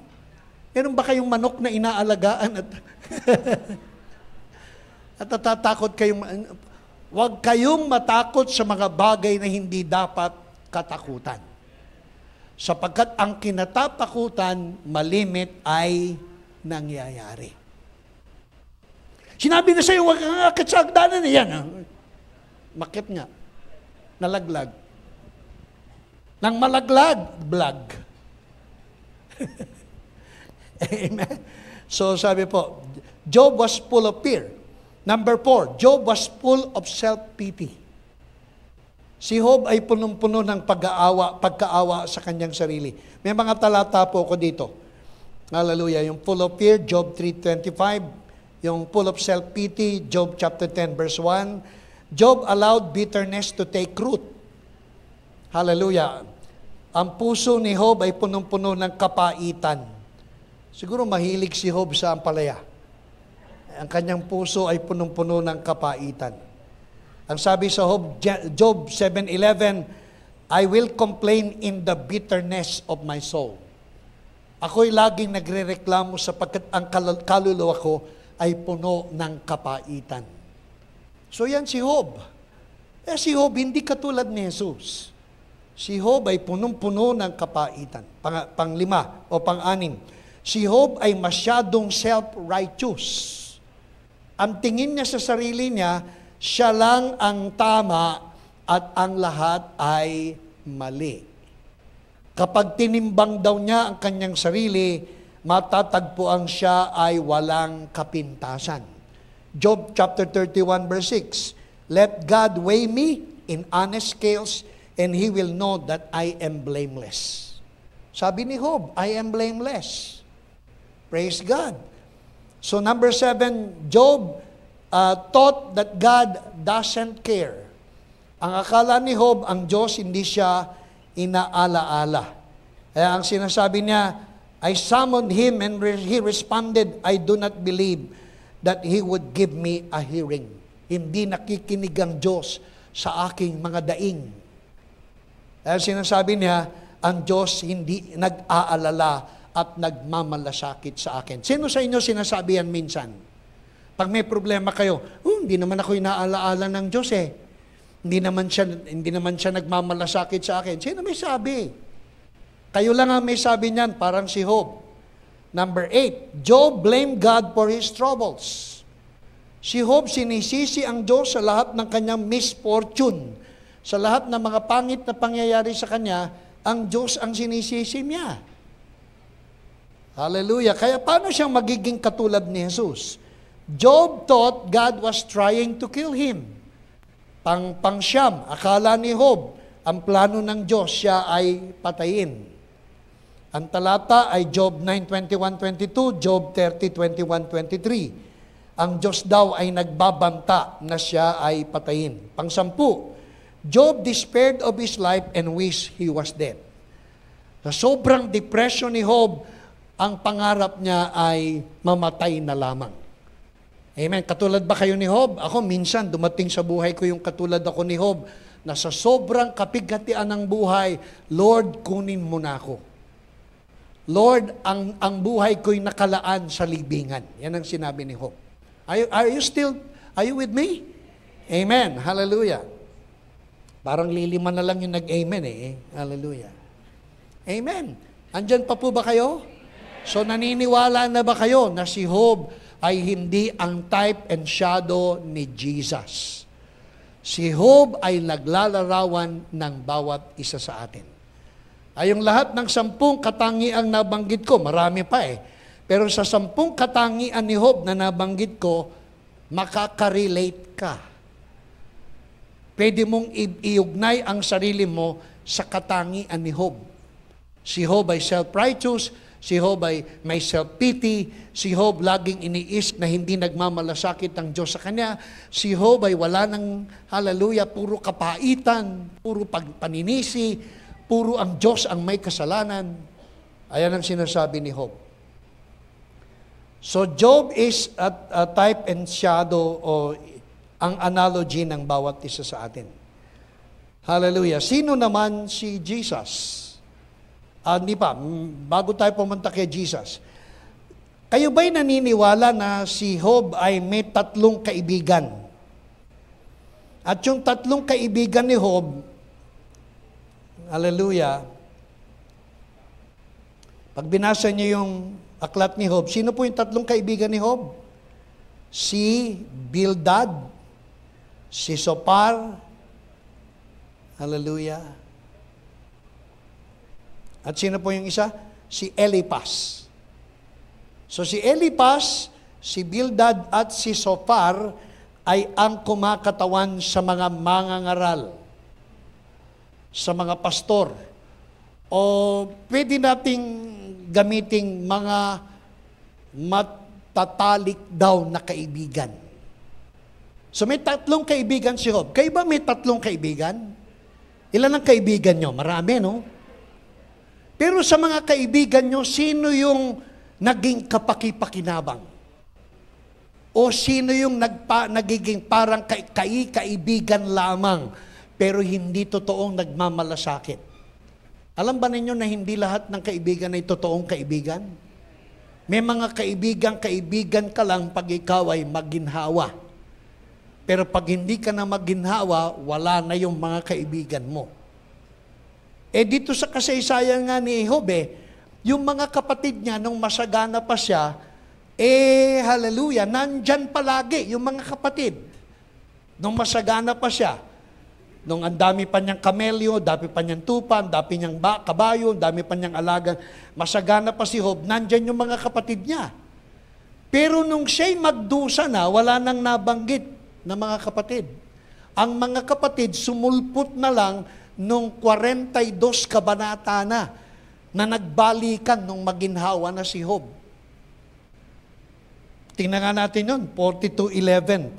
Meron ba kayong manok na inaalagaan at at natatakot kayong... Huwag kayong matakot sa mga bagay na hindi dapat katakutan. Sapagkat ang kinatatakutan, malimit ay nangyayari. Sinabi na sa'yo, huwag kang akit sa hagdanan. Yan. Makit nga. nalaglag. Nang malaglag, vlog. Amen. So sabi po, Job was full of fear. Number 4, Job was full of self-pity. Si Job ay punong-puno ng pagkaawa sa kanyang sarili. May mga talata po ko dito. Hallelujah. Yung full of fear, Job 3:25. Yung full of self-pity, Job chapter 10, verse 1. Job allowed bitterness to take root. Hallelujah. Ang puso ni Job ay punong-puno ng kapaitan. Siguro mahilig si Job sa ampalaya. Ang kanyang puso ay punong-puno ng kapaitan. Ang sabi sa Job 7:11, I will complain in the bitterness of my soul. Ako'y laging nagrereklamo sapagkat ang kaluluwa ko ay puno ng kapaitan. So yan si Job. Si Job hindi katulad ni Jesus. Si Job ay punong-puno ng kapaitan. Panglima o pang-anim, si Job ay masyadong self-righteous. Ang tingin niya sa sarili niya, siya lang ang tama at ang lahat ay mali. Kapag tinimbang daw niya ang kanyang sarili, matatagpuan siya ay walang kapintasan. Job chapter 31 verse 6, let God weigh me in honest scales and He will know that I am blameless. Sabi ni Job, I am blameless. Praise God. So number 7, Job thought that God doesn't care. Ang akala ni Job, ang Diyos hindi siya inaalaala. Kaya ang sinasabi niya, I summoned Him and He responded, I do not believe that He would give me a hearing. Hindi nakikinig ang Diyos sa aking mga daing. Kaya sinasabi niya, ang Diyos hindi nag-aalala at nagmamalasakit sa akin. Sino sa inyo sinasabi yan minsan? Pag may problema kayo, hindi naman ako inaalaala ng Diyos eh. Hindi naman siya nagmamalasakit sa akin. Sino may sabi? Kayo lang ang may sabi niyan, parang si Job. Number 8, Job blamed God for his troubles. Si Job sinisisi ang Diyos sa lahat ng kanyang misfortune. Sa lahat ng mga pangit na pangyayari sa kanya, ang Diyos ang sinisisi niya. Hallelujah. Kaya paano siyang magiging katulad ni Jesus? Job thought God was trying to kill him. Pang-siyam, akala ni Job, ang plano ng Diyos siya ay patayin. Ang talata ay Job 9:21-22, Job 30:21-23. Ang Diyos daw ay nagbabanta na siya ay patayin. Pang-sampu, Job despaired of his life and wished he was dead. Sa sobrang depression ni Job, ang pangarap niya ay mamatay na lamang. Amen. Katulad ba kayo ni Job? Ako minsan dumating sa buhay ko yung katulad ako ni Job na sa sobrang kapighatian ng buhay, Lord, kunin mo na ako. Lord, ang buhay ko'y nakalaan sa libingan. Yan ang sinabi ni Job. Are you with me? Amen. Hallelujah. Parang lilima na lang yung nag-amen eh. Hallelujah. Amen. Andyan pa po ba kayo? So naniniwala na ba kayo na si Job ay hindi ang type and shadow ni Jesus? Si Job ay naglalarawan ng bawat isa sa atin. Ay yung lahat ng 10 katangiang nabanggit ko, marami pa eh. Pero sa 10 katangian ni Job na nabanggit ko, makaka-relate ka. Pwede mong iugnay ang sarili mo sa katangian ni Job. Si Job ay self-righteous, si Job ay may self-pity, si Job laging iniisip na hindi nagmamalasakit ang Diyos sa kanya, si Job ay wala ng, hallelujah, puro kapaitan, puro paninisi, puro ang Diyos ang may kasalanan. Ayan ang sinasabi ni Job. So Job is a type and shadow o ang analogy ng bawat isa sa atin. Hallelujah. Sino naman si Jesus? Hindi pa, bago tayo pumunta kay Jesus. Kayo ba'y naniniwala na si Job ay may 3 kaibigan? At yung 3 kaibigan ni Job, hallelujah, pag binasa niyo yung aklat ni Job, sino po yung 3 kaibigan ni Job? Si Bildad, si Sopar, Hallelujah. At sino po yung isa? Si Eliphaz. So si Eliphaz, si Bildad at si Zophar ay ang kumakatawan sa mga mangangaral, sa mga pastor, o pwede nating gamiting mga matatalik daw na kaibigan. So may tatlong kaibigan si Job. Kayo ba may tatlong kaibigan? Ilan ang kaibigan nyo? Marami, no? Pero sa mga kaibigan nyo, sino yung naging kapaki-pakinabang? O sino yung nagiging parang kaibigan lamang, pero hindi totoong nagmamalasakit? Alam ba ninyo na hindi lahat ng kaibigan ay totoong kaibigan? May mga kaibigan ka lang pag ikaw ay maginhawa. Pero pag hindi ka na maginhawa, wala na yung mga kaibigan mo. Dito sa kasaysayan nga ni Job, yung mga kapatid niya, nung masagana pa siya, hallelujah, nandyan palagi yung mga kapatid. Nung masagana pa siya, nung ang dami pa niyang kamelyo, dami pa niyang tupan, dami niyang kabayo, dami pa niyang alagang, masagana pa si Job, nandyan yung mga kapatid niya. Pero nung siya'y magdusa na, wala nang nabanggit na mga kapatid. Ang mga kapatid, sumulpot na lang nung 42 kabanata na nagbalikan nung maginhawa na si Job. Tingnan nga natin yun, 42:11.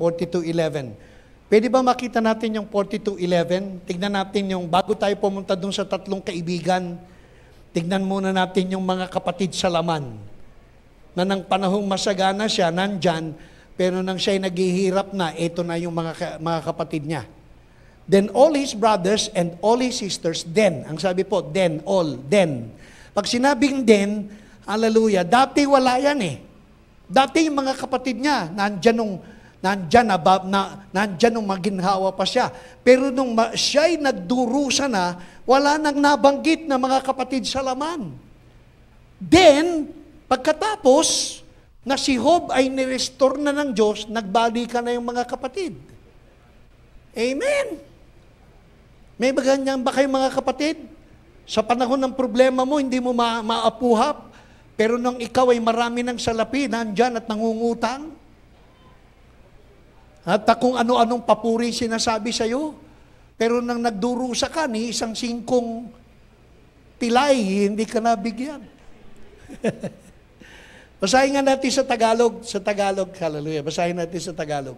Pwede ba makita natin yung 42:11? Tignan natin yung, bago tayo pumunta dun sa tatlong kaibigan, tignan muna natin yung mga kapatid sa laman. Na nang panahong masagana siya, nandyan, pero nang siya'y naghihirap na, ito na yung mga kapatid niya. Then all his brothers and all his sisters, then, ang sabi po, then, all, then. Pag sinabing then, hallelujah, dati wala yan Dati yung mga kapatid niya, nandyan nung maginhawa pa siya. Pero nung siya'y nagdurusa na, wala nang nabanggit na mga kapatid sa laman. Then, pagkatapos, na si Job ay nirestore na ng Diyos, nagbalikan na yung mga kapatid. Amen! May ganyan ba kayong mga kapatid? Sa panahon ng problema mo, hindi mo maapuhap, pero nung ikaw ay marami ng salapi, nandyan at nangungutang, at kung ano-anong papuri sinasabi sa'yo, pero nang nagdurusa ka ni isang singkong pilay, hindi ka nabigyan. Basahin nga natin sa Tagalog, hallelujah, basahin natin sa Tagalog.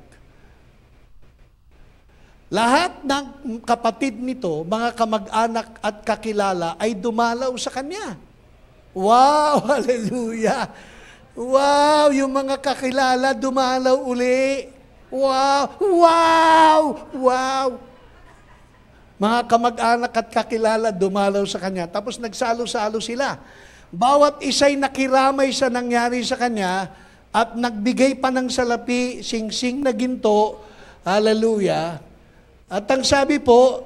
Lahat ng kapatid nito, mga kamag-anak at kakilala, ay dumalaw sa kanya. Wow, hallelujah. Wow, yung mga kakilala dumalaw uli. Wow. Mga kamag-anak at kakilala dumalaw sa kanya. Tapos nagsalo-salo sila. Bawat isa'y nakiramay sa nangyari sa kanya at nagbigay pa ng salapi, sing-sing na ginto. Hallelujah. At ang sabi po,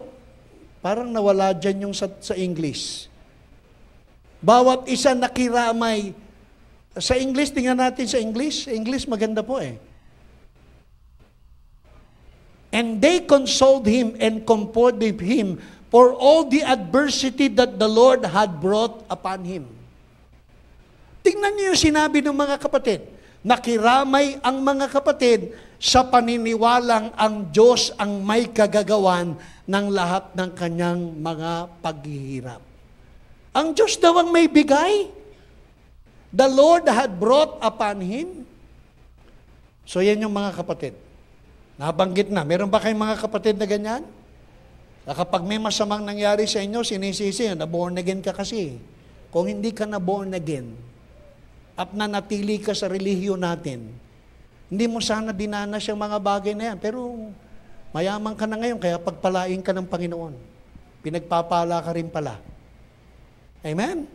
parang nawala dyan yung sa English. Bawat isa nakiramay. Sa English, tingnan natin sa English. Sa English, maganda po And they consoled him and comforted him for all the adversity that the Lord had brought upon him. Tingnan niyo yung sinabi ng mga kapatid. Nakiramay ang mga kapatid sa paniniwalang ang Diyos ang may kagagawan ng lahat ng kanyang mga paghihirap. Ang Diyos daw ang may bigay. The Lord had brought upon him. So yan yung mga kapatid. Nabanggit na. Meron ba kayong mga kapatid na ganyan? Na kapag may masamang nangyari sa inyo, sinisisi, na born again ka kasi. Kung hindi ka na born again, at nanatili ka sa relihiyon natin, hindi mo sana dinanas yung mga bagay na yan. Pero mayaman ka na ngayon, kaya pagpalain ka ng Panginoon. Pinagpapala ka rin pala. Amen?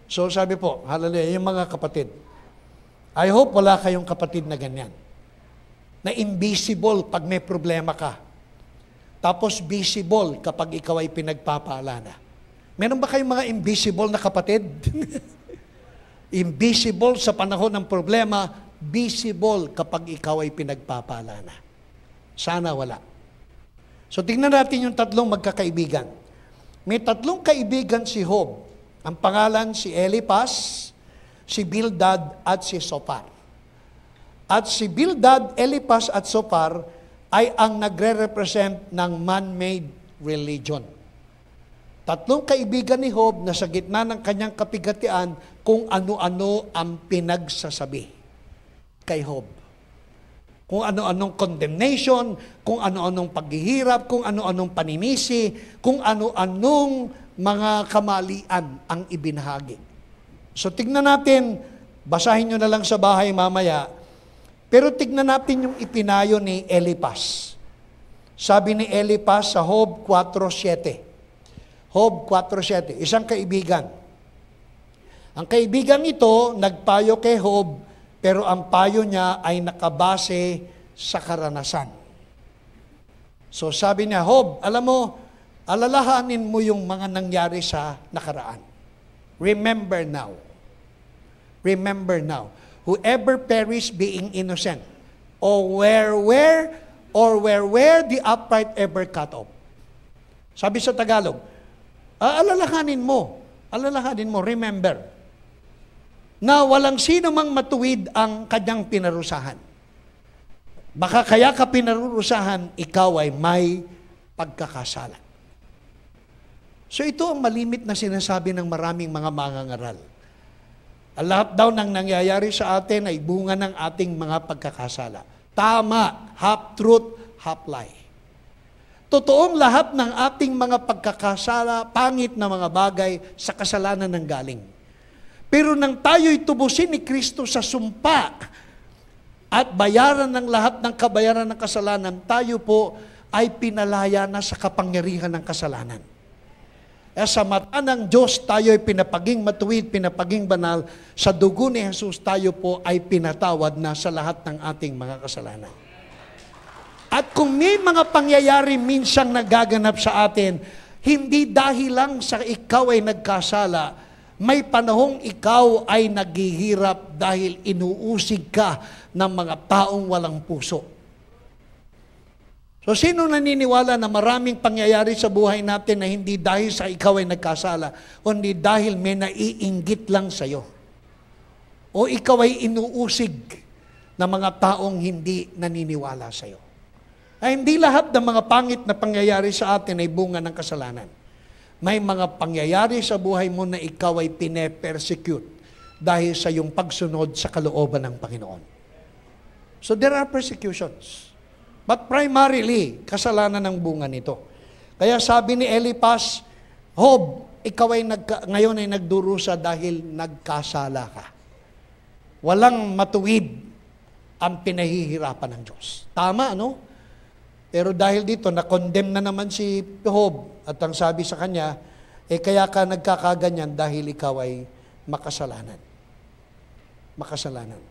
So sabi po, hallelujah, yung mga kapatid. I hope wala kayong kapatid na ganyan. Na invisible pag may problema ka. Tapos visible kapag ikaw ay pinagpapala na. Meron ba kayong mga invisible na kapatid? Invisible sa panahon ng problema, visible kapag ikaw ay pinagpapala na. Sana wala. So tingnan natin yung tatlong magkakaibigan. May tatlong kaibigan si Job. Ang pangalan si Eliphaz, si Bildad, at si Zophar. At si Bildad, Eliphaz, at Zophar ay ang nagre-represent ng man-made religion. Tatlong kaibigan ni Job na sa gitna ng kanyang kapigatian kung ano-ano ang pinagsasabi kay Job. Kung ano-anong condemnation, kung ano-anong paghihirap, kung ano-anong paninisi, kung ano-anong mga kamalian ang ibinahagi. So tignan natin, basahin nyo na lang sa bahay mamaya, pero tignan natin yung ipinayo ni Eliphaz. Sabi ni Eliphaz sa Job 4:7. Job 4:7, isang kaibigan. Ang kaibigan ito, nagpayo kay Job, pero ang payo niya ay nakabase sa karanasan. So sabi niya, Job, alam mo, alalahanin mo yung mga nangyari sa nakaraan. Remember now. Remember now. Whoever perished being innocent, or where the upright ever cut off. Sabi sa Tagalog, alalahanin mo, remember, na walang sino mang matuwid ang kanyang pinarusahan. Baka kaya ka pinarurusahan, ikaw ay may pagkakasala. So ito ang malimit na sinasabi ng maraming mga mangangaral. Ang lahat daw ng nangyayari sa atin ay bunga ng ating mga pagkakasala. Tama, half truth, half lie. Totoong lahat ng ating mga pagkakasala, pangit na mga bagay, sa kasalanan ng galing. Pero nang tayo'y tubusin ni Kristo sa sumpa at bayaran ng lahat ng kabayaran ng kasalanan, tayo po ay pinalaya na sa kapangyarihan ng kasalanan. Sa mata ng Diyos, tayo ay pinapaging matuwid, pinapaging banal. Sa dugo ni Jesus, tayo po ay pinatawad na sa lahat ng ating mga kasalanan. At kung may mga pangyayari minsang nagaganap sa atin, hindi dahil lang sa ikaw ay nagkasala, may panahong ikaw ay naghihirap dahil inuusig ka ng mga taong walang puso. So sino naniniwala na maraming pangyayari sa buhay natin na hindi dahil sa ikaw ay nagkasala, kundi dahil may naiinggit lang sa'yo? O ikaw ay inuusig ng mga taong hindi naniniwala sa'yo? Ay hindi lahat ng mga pangit na pangyayari sa atin ay bunga ng kasalanan. May mga pangyayari sa buhay mo na ikaw ay pine-persecute dahil sa iyong pagsunod sa kalooban ng Panginoon. So there are persecutions. But primarily, kasalanan ng bunga nito. Kaya sabi ni Eliphaz, Job, ikaw ay ngayon ay nagdurusa dahil nagkasala ka. Walang matuwid ang pinahihirapan ng Diyos. Tama, no? Pero dahil dito, na-condemn na naman si Job at ang sabi sa kanya, kaya ka nagkakaganyan dahil ikaw ay makasalanan. Makasalanan.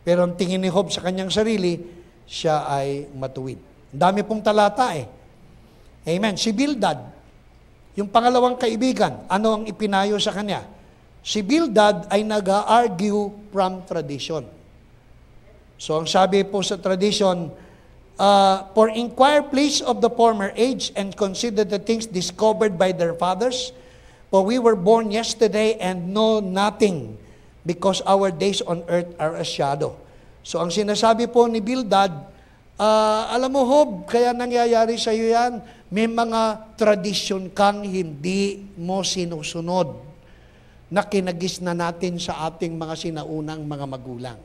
Pero ang tingin ni Job sa kanyang sarili, siya ay matuwid. Ang dami pong talata Amen. Si Bildad, yung pangalawang kaibigan, ano ang ipinayo sa kanya? Si Bildad ay nag-argue from tradition. So ang sabi po sa tradition, for inquire please of the former age and consider the things discovered by their fathers. For we were born yesterday and know nothing because our days on earth are a shadow. So ang sinasabi po ni Bildad, alam mo Job, kaya nangyayari sa iyo yan, may mga tradisyon kang hindi mo sinusunod na kinagis na natin sa ating mga sinaunang mga magulang.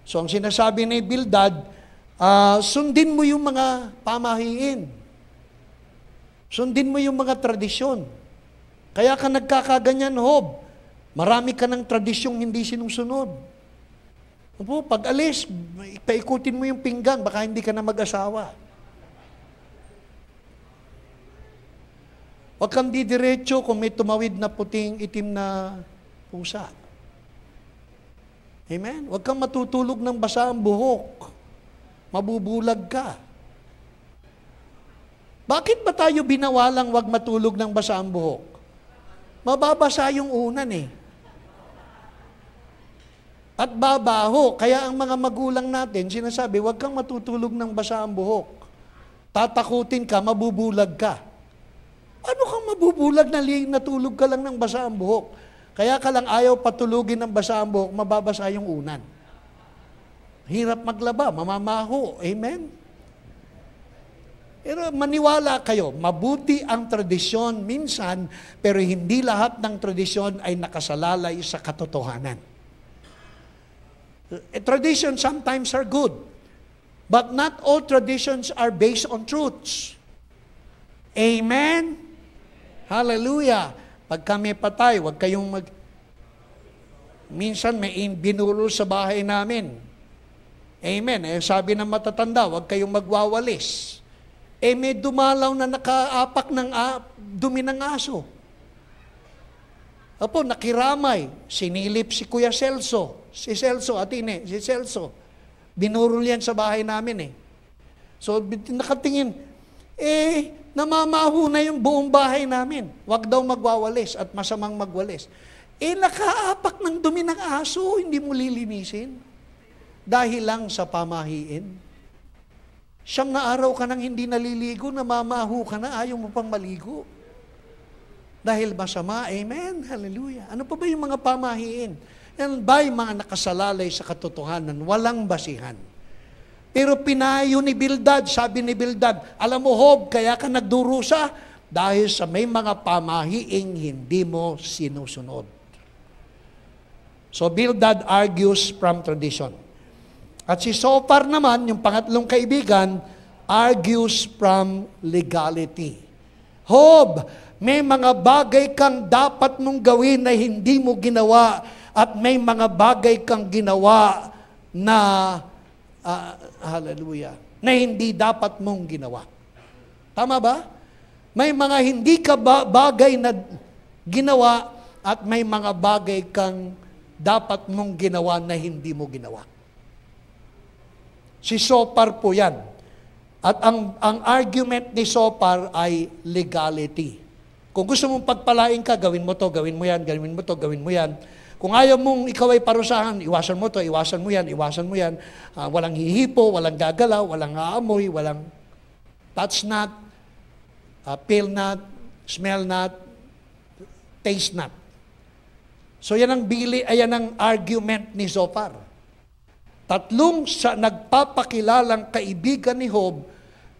So ang sinasabi ni Bildad, sundin mo yung mga pamahiin. Sundin mo yung mga tradisyon. Kaya ka nagkakaganyan, Job. Marami ka ng tradisyong hindi sinusunod. Opo, pag alis, paikutin mo yung pinggan, baka hindi ka na mag-asawa. Huwag kang didiretso kung may tumawid na puting itim na pusa. Amen? Huwag kang matutulog ng basa ang buhok. Mabubulag ka. Bakit ba tayo binawalang wag matulog ng basa ang buhok? Mababasa yung unan At babaho. Kaya ang mga magulang natin, sinasabi, wag kang matutulog ng basa ang buhok. Tatakutin ka, mabubulag ka. Ano kang mabubulag na natulog ka lang ng basa ang buhok? Kaya ka lang ayaw patulugin ng basa ang buhok, mababasa yung unan. Hirap maglaba, mamamaho. Amen? Pero maniwala kayo, mabuti ang tradisyon minsan, pero hindi lahat ng tradisyon ay nakasalalay sa katotohanan. Traditions sometimes are good, but not all traditions are based on truths. Amen? Hallelujah! Pag kami patay, huwag kayong Minsan may binuro sa bahay namin. Amen. Sabi ng matatanda, huwag kayong magwawalis. May dumalaw na nakaapak ng dumi ng aso. Apo, nakiramay. Sinilip si Kuya Celso. Si Celso, atine, si Celso. Binurol yan sa bahay namin So, nakatingin, namamaho na yung buong bahay namin. Huwag daw magwawalis at masamang magwalis. Nakaapak ng dumi ng aso, hindi mo lilinisin. Dahil lang sa pamahiin. Siyang na araw ka nang hindi naliligo, namamaho ka na, ayaw mo pang maligo. Dahil masama, amen, hallelujah. Ano pa ba yung mga pamahiin? Yan ba yung mga nakasalalay sa katotohanan, walang basihan. Pero pinayo ni Bildad, sabi ni Bildad, alam mo Hob, kaya ka nagdurusa dahil sa may mga pamahiing hindi mo sinusunod. So Bildad argues from tradition. At si Zophar naman, yung pangatlong kaibigan, argues from legality. Hob, may mga bagay kang dapat mong gawin na hindi mo ginawa at may mga bagay kang ginawa na, hallelujah, na hindi dapat mong ginawa. Tama ba? May mga hindi ka bagay na ginawa at may mga bagay kang dapat mong ginawa na hindi mo ginawa. Si Zophar po yan. At ang argument ni Zophar ay legality. Kung gusto mong pagpalain ka, gawin mo to, gawin mo yan, gawin mo to, gawin mo yan. Kung ayaw mong ikaw ay parusahan, iwasan mo to, iwasan mo yan, iwasan mo yan. Walang hihipo, walang gagalaw, walang aamoy, walang touch not, feel not, smell not, taste not. So yan ang argument ni Zophar. Tatlong nagpapakilalang kaibigan ni Job,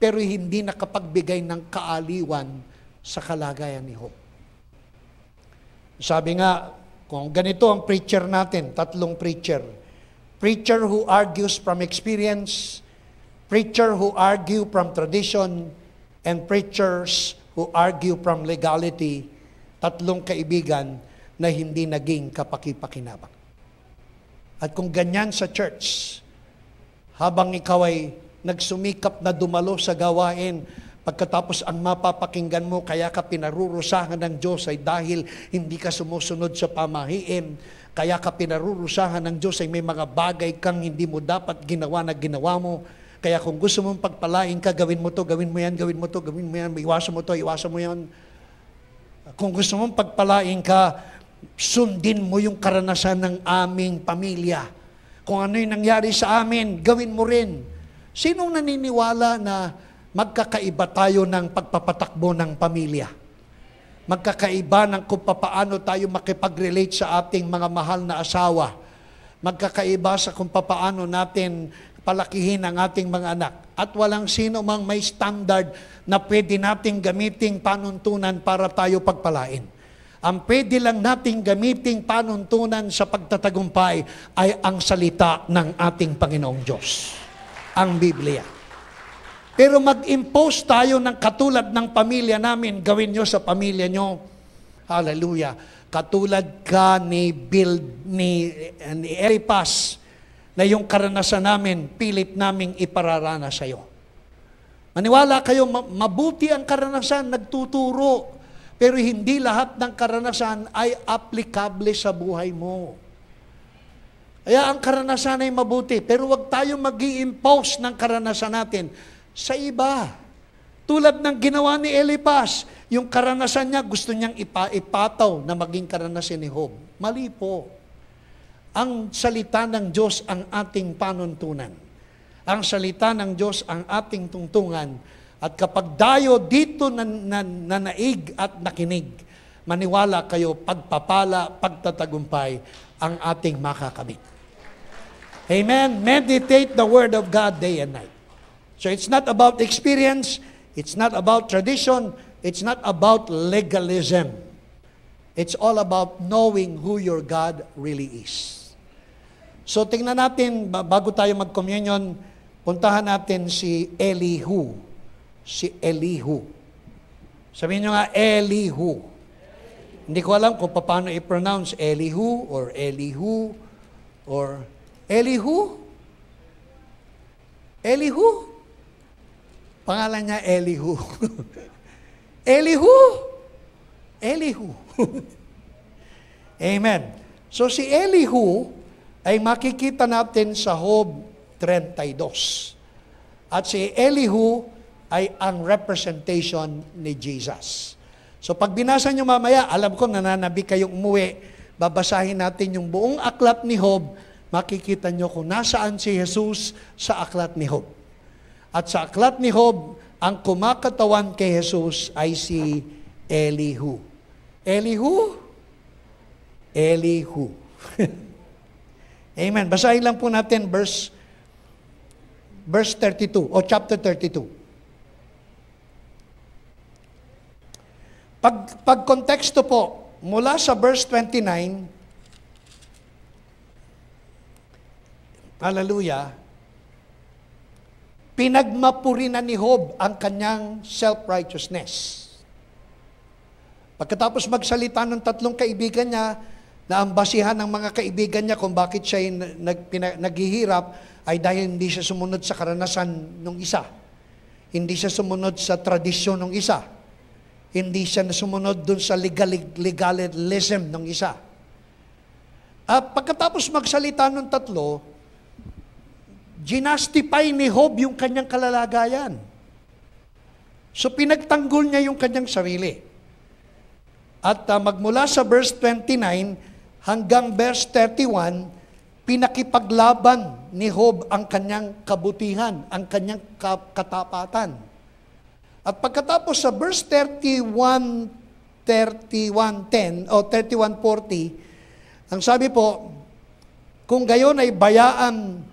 pero hindi nakapagbigay ng kaaliwan sa kalagayan ni Job. Sabi nga, kung ganito ang preacher natin, tatlong preacher. Preacher who argues from experience, preacher who argue from tradition, and preachers who argue from legality. Tatlong kaibigan na hindi naging kapaki-pakinabang. At kung ganyan sa church, habang ikaw ay nagsumikap na dumalo sa gawain, pagkatapos ang mapapakinggan mo, kaya ka pinarurusahan ng Diyos ay dahil hindi ka sumusunod sa pamahiin, kaya ka pinarurusahan ng Diyos ay may mga bagay kang hindi mo dapat ginawa na ginawa mo. Kaya kung gusto mong pagpalain ka, gawin mo to, gawin mo yan, gawin mo to, gawin mo yan, iwasan mo to, iwasan mo yan. Kung gusto mong pagpalain ka, sundin mo yung karanasan ng aming pamilya. Kung ano yung nangyari sa amin, gawin mo rin. Sinong naniniwala na magkakaiba tayo ng pagpapatakbo ng pamilya? Magkakaiba ng kung paano tayo makipag-relate sa ating mga mahal na asawa. Magkakaiba sa kung paano natin palakihin ang ating mga anak. At walang sino mang may standard na pwede nating gamiting panuntunan para tayo pagpalain. Ang pwede lang nating gamiting panuntunan sa pagtatagumpay ay ang salita ng ating Panginoong Diyos, ang Biblia. Pero mag-impose tayo ng katulad ng pamilya namin, gawin nyo sa pamilya nyo. Hallelujah. Katulad ka ni Eliphaz, na yung karanasan namin, pilit naming ipararana sa iyo. Maniwala kayo, mabuti ang karanasan, nagtuturo. Pero hindi lahat ng karanasan ay applicable sa buhay mo. Kaya ang karanasan ay mabuti, pero huwag tayo mag-i-impose ng karanasan natin sa iba. Tulad ng ginawa ni Eliphaz, yung karanasan niya, gusto niyang ipataw na maging karanasan ni Job. Mali po. Ang salita ng Diyos ang ating panuntunan. Ang salita ng Diyos ang ating tungtungan. At kapag dayo dito nanaig at nakinig, maniwala kayo, pagpapala, pagtatagumpay ang ating makakamit. Amen? Meditate the Word of God day and night. So it's not about experience, it's not about tradition, it's not about legalism. It's all about knowing who your God really is. So tingnan natin, bago tayo mag-communion, puntahan natin si Elihu. Si Elihu. Sabihin nyo nga, Elihu. Hindi ko alam kung paano i-pronounce Elihu or Elihu or Elihu. Elihu. Pangalan niya Elihu. Elihu. Elihu. Amen. So si Elihu ay makikita natin sa Job 32. At si Elihu ay ang representation ni Jesus. So pag binasa nyo mamaya, alam ko nananabi kayong umuwi, babasahin natin yung buong aklat ni Job, makikita nyo kung nasaan si Jesus sa aklat ni Job. At sa aklat ni Job, ang kumakatawan kay Jesus ay si Elihu. Elihu? Elihu. Amen. Basahin lang po natin verse 32 o chapter 32. Pag konteksto po, mula sa verse 29, hallelujah, pinagmapurinan ni Job ang kanyang self-righteousness. Pagkatapos magsalita ng tatlong kaibigan niya, na ang basihan ng mga kaibigan niya kung bakit siya naghihirap ay dahil hindi siya sumunod sa karanasan ng isa. Hindi siya sumunod sa tradisyon ng isa. Hindi siya sumunod dun sa legalism ng isa. At pagkatapos magsalita ng tatlo, ginastify ni Job yung kanyang kalalagayan. So pinagtanggol niya yung kanyang sarili. At magmula sa verse 29 hanggang verse 31, pinakipaglaban ni Job ang kanyang kabutihan, ang kanyang katapatan. At pagkatapos sa verse 31:10 o 31:40, ang sabi po, kung gayon ay bayaan,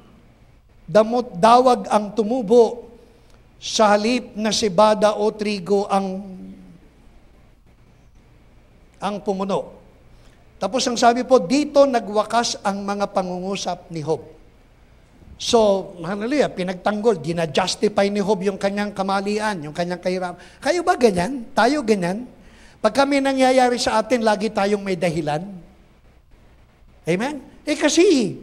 damot dawag ang tumubo, sa halip na sibada o trigo ang pumuno. Tapos ang sabi po, dito nagwakas ang mga pangungusap ni Job. So, hallelujah, pinagtanggol, gina-justify ni Job yung kanyang kamalian, yung kanyang kahirapan. Kayo ba ganyan? Tayo ganyan? Pag kami nangyayari sa atin, lagi tayong may dahilan. Amen? Kasi.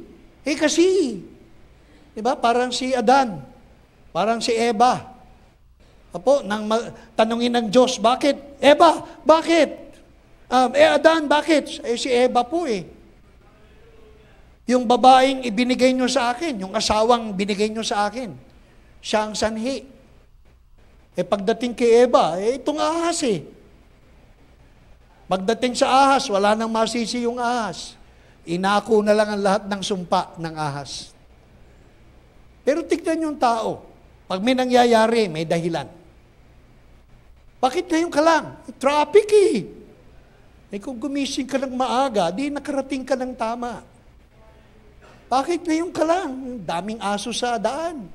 Diba? Parang si Adan. Parang si Eva. Apo, tanungin ng Diyos, bakit? Eva, bakit? Adan, bakit? Si Eva po eh. Yung babaeng ibinigay nyo sa akin, yung asawang binigay nyo sa akin, siya ang sanhi. Pagdating kay Eva, itong ahas eh. Pagdating sa ahas, wala nang masisi yung ahas. Inako na lang ang lahat ng sumpa ng ahas. Pero tignan yung tao. Pag may nangyayari, may dahilan. Bakit ngayon ka lang? Traffic eh. Kung gumising ka ng maaga, di nakarating ka ng tama. Bakit ngayon ka lang? Daming aso sa daan.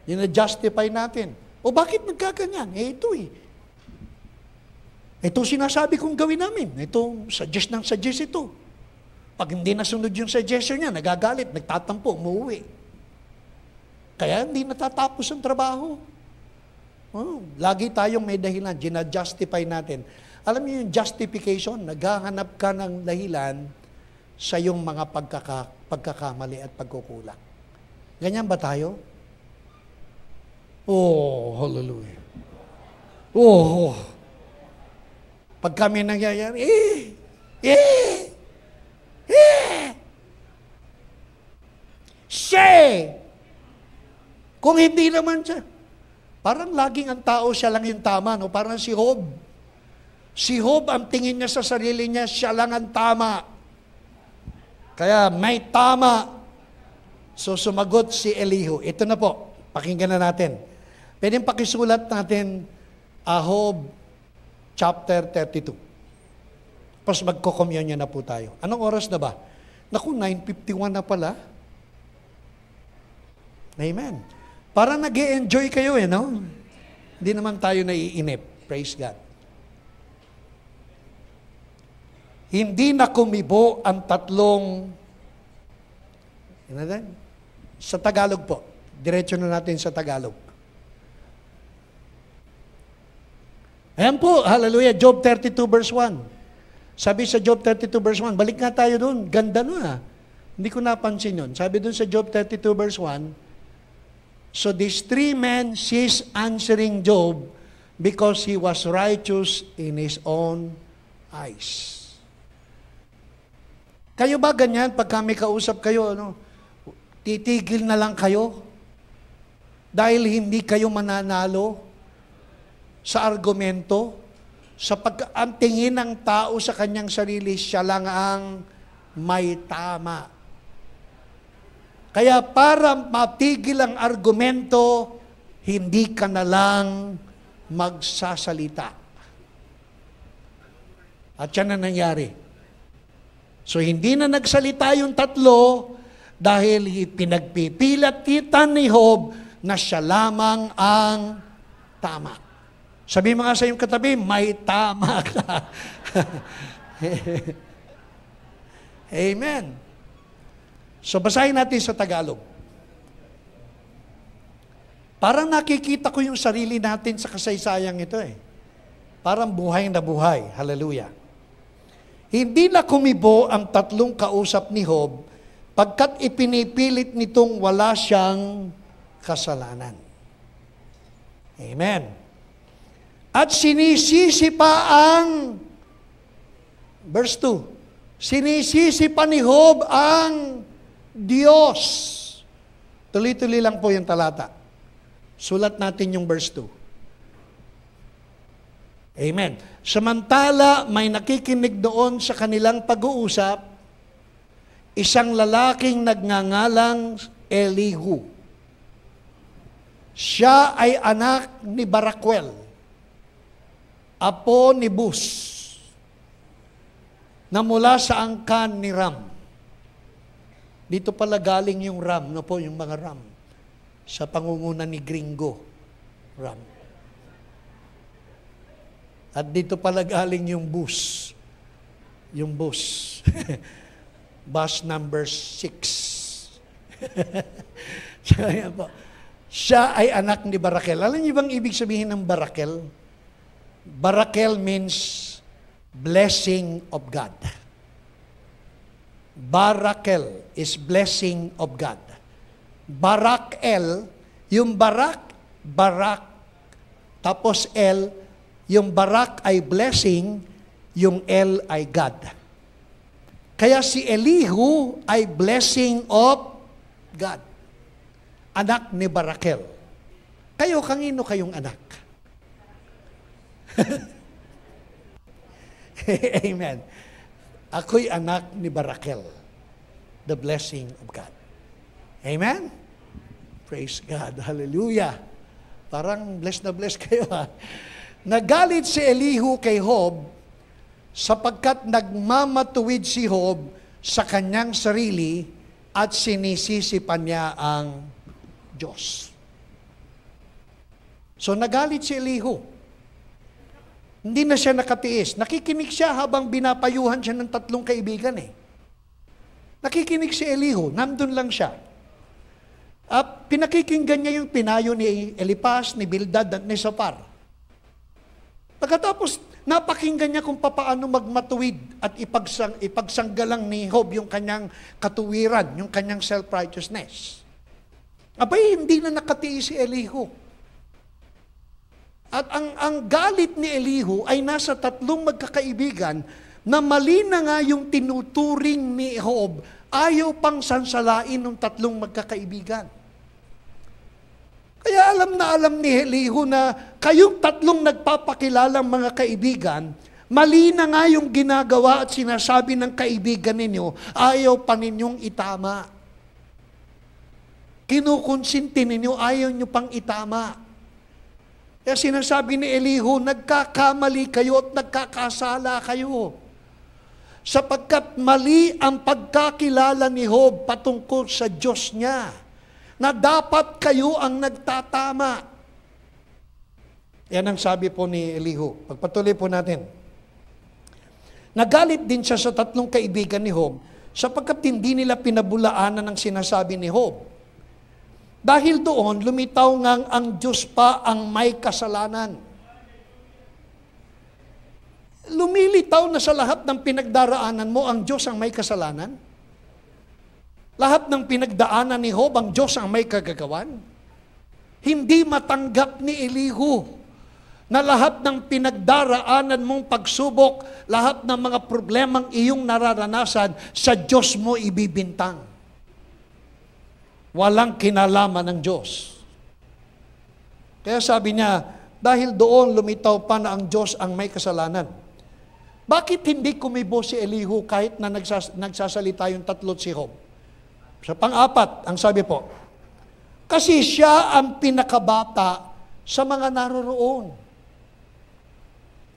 Yun na-justify natin. O bakit nagkaganyan? Ito eh. Ito sinasabi kong gawin namin. Ito, suggest ito. Pag hindi nasunod yung suggestion niya, nagagalit, nagtatampo, umuwi. Kaya hindi natatapos ang trabaho. Lagi tayong may dahilan, gina-justify natin. Alam niyo yung justification, naghahanap ka ng dahilan sa iyong mga pagkakamali at pagkukulang. Ganyan ba tayo? Oh, hallelujah. Oh. Pag kami nangyayari, siya. Kung hindi naman siya. Parang laging ang tao, siya lang yung tama, no? Parang si Job. Si Job, ang tingin niya sa sarili niya, siya lang ang tama. Kaya may tama. So sumagot si Elihu. Ito na po. Pakinggan na natin. Pwedeng pakisulat natin, Job chapter 32. Tapos magko-communion na po tayo. Anong oras na ba? Naku, 9:51 na pala. Amen. Parang nag-e-enjoy kayo no? Hindi naman tayo naiinip. Praise God. Hindi na kumibo ang tatlong, sa Tagalog po. Diretso na natin sa Tagalog. Ayan po, hallelujah, Job 32 verse 1. Sabi sa Job 32 verse 1, balik nga tayo doon, ganda nun Hindi ko napansin yun. Sabi doon sa Job 32 verse 1, so these three men ceased answering Job because he was righteous in his own eyes. Kayo ba ganyan pag kami kausap kayo, titigil na lang kayo dahil hindi kayo mananalo sa argumento, sa ang tingin ng tao sa kanyang sarili, siya lang ang may tama. Kaya para matigil ang argumento, hindi ka na lang magsasalita. At yan ang nangyari. So hindi na nagsalita yung tatlo dahil pinagpipilat-pitan ni Job na siya lamang ang tama. Sabi mo nga sa iyong katabi, may tama ka. Amen. So basahin natin sa Tagalog. Parang nakikita ko yung sarili natin sa kasaysayang ito Parang buhay na buhay. Hallelujah. Hindi na kumibo ang tatlong kausap ni Job pagkat ipinipilit nitong wala siyang kasalanan. Amen. At sinisisi pa ang, verse 2, sinisisi pa ni Job ang Diyos. Tuloy-tuloy lang po yung talata. Sulat natin yung verse 2. Amen. Samantala, may nakikinig doon sa kanilang pag-uusap, isang lalaking nagngangalang Elihu. Siya ay anak ni Barakwel, apo ni Bus, na mula sa angkan ni Ram. Dito pala galing yung Ram, yung mga Ram, sa pangunguna ni Gringo, Ram. At dito pala galing yung Bus, bus number 6. Siya ay anak ni Barakel. Alam niyo bang ibig sabihin ng Barakel? Barakel means blessing of God. Barakel is blessing of God. Barakel, yung barak, tapos El, yung barak ay blessing, yung El ay God. Kaya si Elihu ay blessing of God. Anak ni Barakel. Kayo, kanino kayong anak? Amen. Ako'y anak ni Barakel. The blessing of God. Amen? Praise God. Hallelujah. Parang blessed na blessed kayo Nagalit si Elihu kay Job sapagkat nagmamatuwid si Job sa kanyang sarili at sinisisi pa niya ang Diyos. So nagalit si Elihu. Hindi na siya nakatiis. Nakikinig siya habang binapayuhan siya ng tatlong kaibigan Nakikinig si Elihu, nandun lang siya. Pinakikinggan niya yung pinayo ni Elipas, ni Bildad, at ni Zophar. Pagkatapos, napakinggan niya kung paano magmatuwid at ipagsanggalang ni Job yung kanyang katuwiran, yung kanyang self-righteousness. Abay, hindi na nakatiis si Elihu. At ang galit ni Elihu ay nasa tatlong magkakaibigan na mali na nga yung tinuturing ni Job, ayaw pang sansalain ng tatlong magkakaibigan. Kaya alam na alam ni Elihu na kayong tatlong nagpapakilalang mga kaibigan, mali na nga yung ginagawa at sinasabi ng kaibigan ninyo, ayaw pa ninyong itama. kinukonsinti ninyo, ayaw nyo pang itama. Kaya sinasabi ni Elihu, nagkakamali kayo at nagkakasala kayo. Sapagkat mali ang pagkakilala ni Job patungkol sa Diyos niya, na dapat kayo ang nagtatama. Yan ang sabi po ni Elihu. Pagpatuloy po natin. Nagalit din siya sa tatlong kaibigan ni Job, sapagkat hindi nila pinabulaanan ang sinasabi ni Job. Dahil doon, lumitaw ngang ang Diyos pa ang may kasalanan. Lumilitaw na sa lahat ng pinagdaraanan mo, ang Diyos ang may kasalanan? Lahat ng pinagdaanan ni Job, ang Diyos ang may kagagawan? Hindi matanggap ni Elihu na lahat ng pinagdaraanan mong pagsubok, lahat ng mga problemang iyong nararanasan, sa Diyos mo ibibintang. Walang kinalaman ng Diyos. Kaya sabi niya, dahil doon lumitaw pa na ang Diyos ang may kasalanan. Bakit hindi kumibo si Elihu kahit na nagsasalita yung tatlo't si Job? Sa pang-apat, ang sabi po, kasi siya ang pinakabata sa mga naroroon.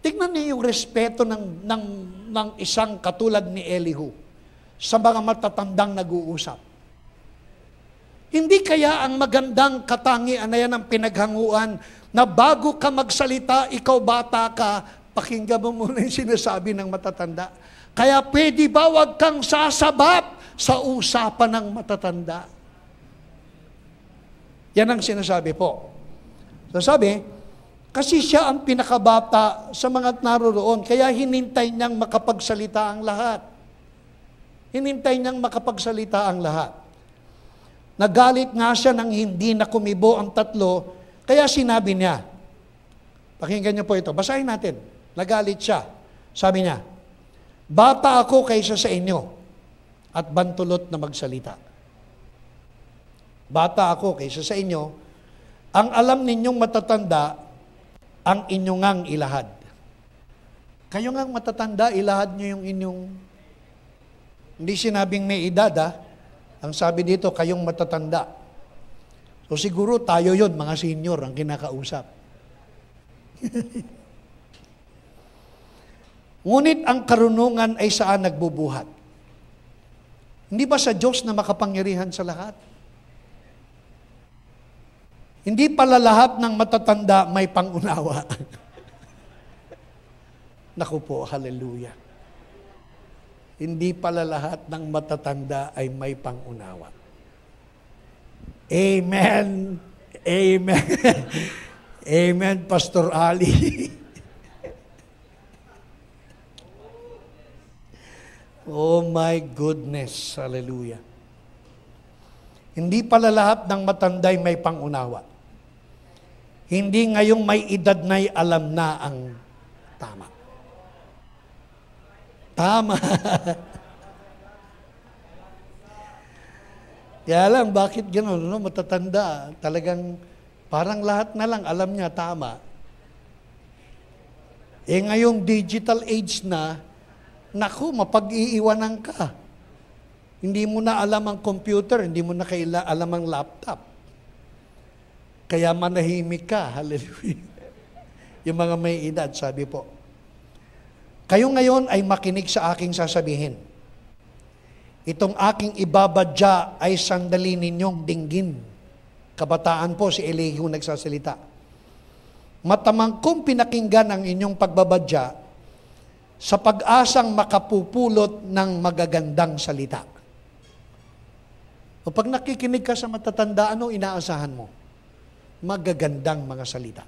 Tingnan niyo yung respeto ng isang katulad ni Elihu sa mga matatandang nag-uusap. Hindi kaya ang magandang katangian na yan ang pinaghanguan na bago ka magsalita, ikaw bata ka, pakinggan mo muna yung sinasabi ng matatanda. Kaya pwede ba wag kang sasabap sa usapan ng matatanda? Yan ang sinasabi po. So sabi, kasi siya ang pinakabata sa mga naroroon, kaya hinintay niyang makapagsalita ang lahat. Hinintay niyang makapagsalita ang lahat. Nagalit nga siya nang hindi na kumibo ang tatlo, kaya sinabi niya, pakinggan niyo po ito, basahin natin. Nagalit siya. Sabi niya, bata ako kaysa sa inyo, at bantulot na magsalita. Bata ako kaysa sa inyo, ang alam ninyong matatanda, ang inyong ngang ilahad. Kayo ngang matatanda, ilahad nyo yung inyong, hindi sinabing may edad, ha? Ang sabi dito, kayong matatanda. So siguro tayo yon, mga senior, ang kinakausap. Ngunit ang karunungan ay saan nagbubuhat? Hindi ba sa Diyos na makapangyarihan sa lahat? Hindi pala lahat ng matatanda may pangunawa. Naku po, hallelujah. Hindi pala lahat ng matatanda ay may pangunawa. Amen. Amen. Amen, Pastor Ali. Oh my goodness. Hallelujah. Hindi pala lahat ng matanday may pangunawa. Hindi ngayong may edad na'y alam na ang tama. Tama. Kaya lang, bakit gano'n? No? Matatanda. Talagang parang lahat na lang alam niya tama. Eh ngayong digital age na, naku, mapag-iiwanan ka. Hindi mo na alam ang computer, hindi mo na alam ang laptop. Kaya manahimik ka, hallelujah. Yung mga may edad, sabi po. Kayo ngayon ay makinig sa aking sasabihin. Itong aking ibabadya ay sandali ninyong dinggin. Kabataan po, si Elihu nagsasalita. Matamang kung pinakinggan ang inyong pagbabadya sa pag-asang makapupulot ng magagandang salita. O pag nakikinig ka sa matatanda, ano inaasahan mo? Magagandang mga salita.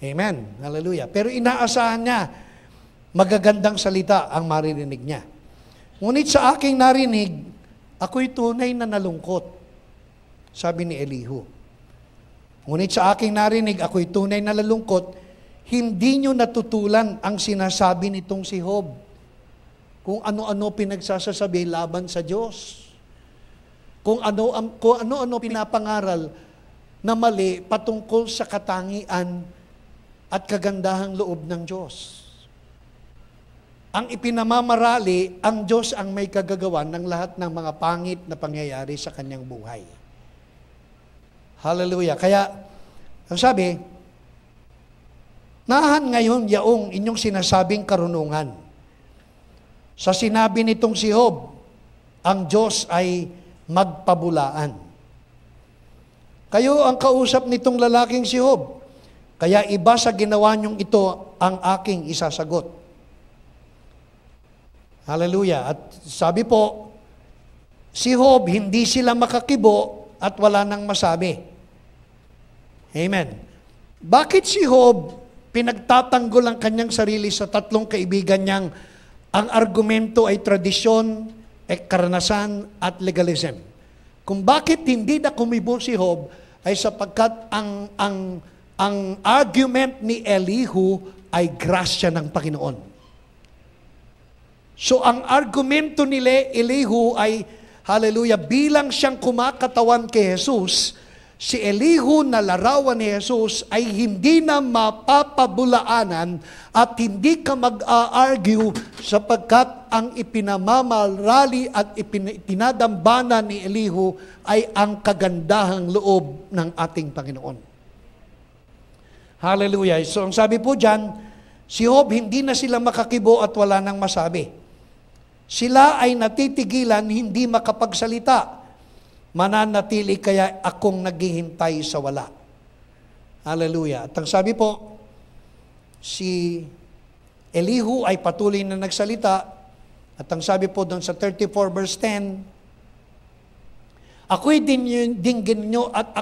Amen. Hallelujah. Pero inaasahan niya, magagandang salita ang maririnig niya. Ngunit sa aking narinig, ako'y tunay na nalungkot, sabi ni Elihu. Ngunit sa aking narinig, ako'y tunay na nalungkot, hindi nyo natutulan ang sinasabi nitong si Job. Kung ano-ano pinagsasasabi laban sa Diyos. Kung ano-ano pinapangaral na mali patungkol sa katangian at kagandahang loob ng Diyos. Ang ipinamamarali, ang Diyos ang may kagagawan ng lahat ng mga pangit na pangyayari sa kanyang buhay. Hallelujah. Kaya, ang sabi, nahan ngayon yaong inyong sinasabing karunungan. Sa sinabi nitong si Job, ang Diyos ay magpabulaan. Kayo ang kausap nitong lalaking si Job. Kaya iba sa ginawa niyong ito ang aking isasagot. Hallelujah. At sabi po, si Job, hindi sila makakibo at wala nang masabi. Amen. Bakit si Job pinagtatanggol ang kanyang sarili sa tatlong kaibigan niyang ang argumento ay tradisyon, karanasan at legalism? Kung bakit hindi na kumibo si Job ay sapagkat ang argument ni Elihu ay grasya ng Panginoon. So ang argumento ni Elihu ay, hallelujah, bilang siyang kumakatawan kay Jesus, si Elihu na larawan ni Jesus ay hindi na mapapabulaanan at hindi ka mag-argue sapagkat ang ipinamamarali at itinadambana ni Elihu ay ang kagandahang loob ng ating Panginoon. Hallelujah. So ang sabi po dyan, si Job hindi na sila makakibo at wala nang masabi. Sila ay natitigilan, hindi makapagsalita. Mananatili kaya akong naghihintay sa wala. Hallelujah. At ang sabi po, si Elihu ay patuloy na nagsalita. At ang sabi po doon sa 34 verse 10, ako'y dinggin nyo at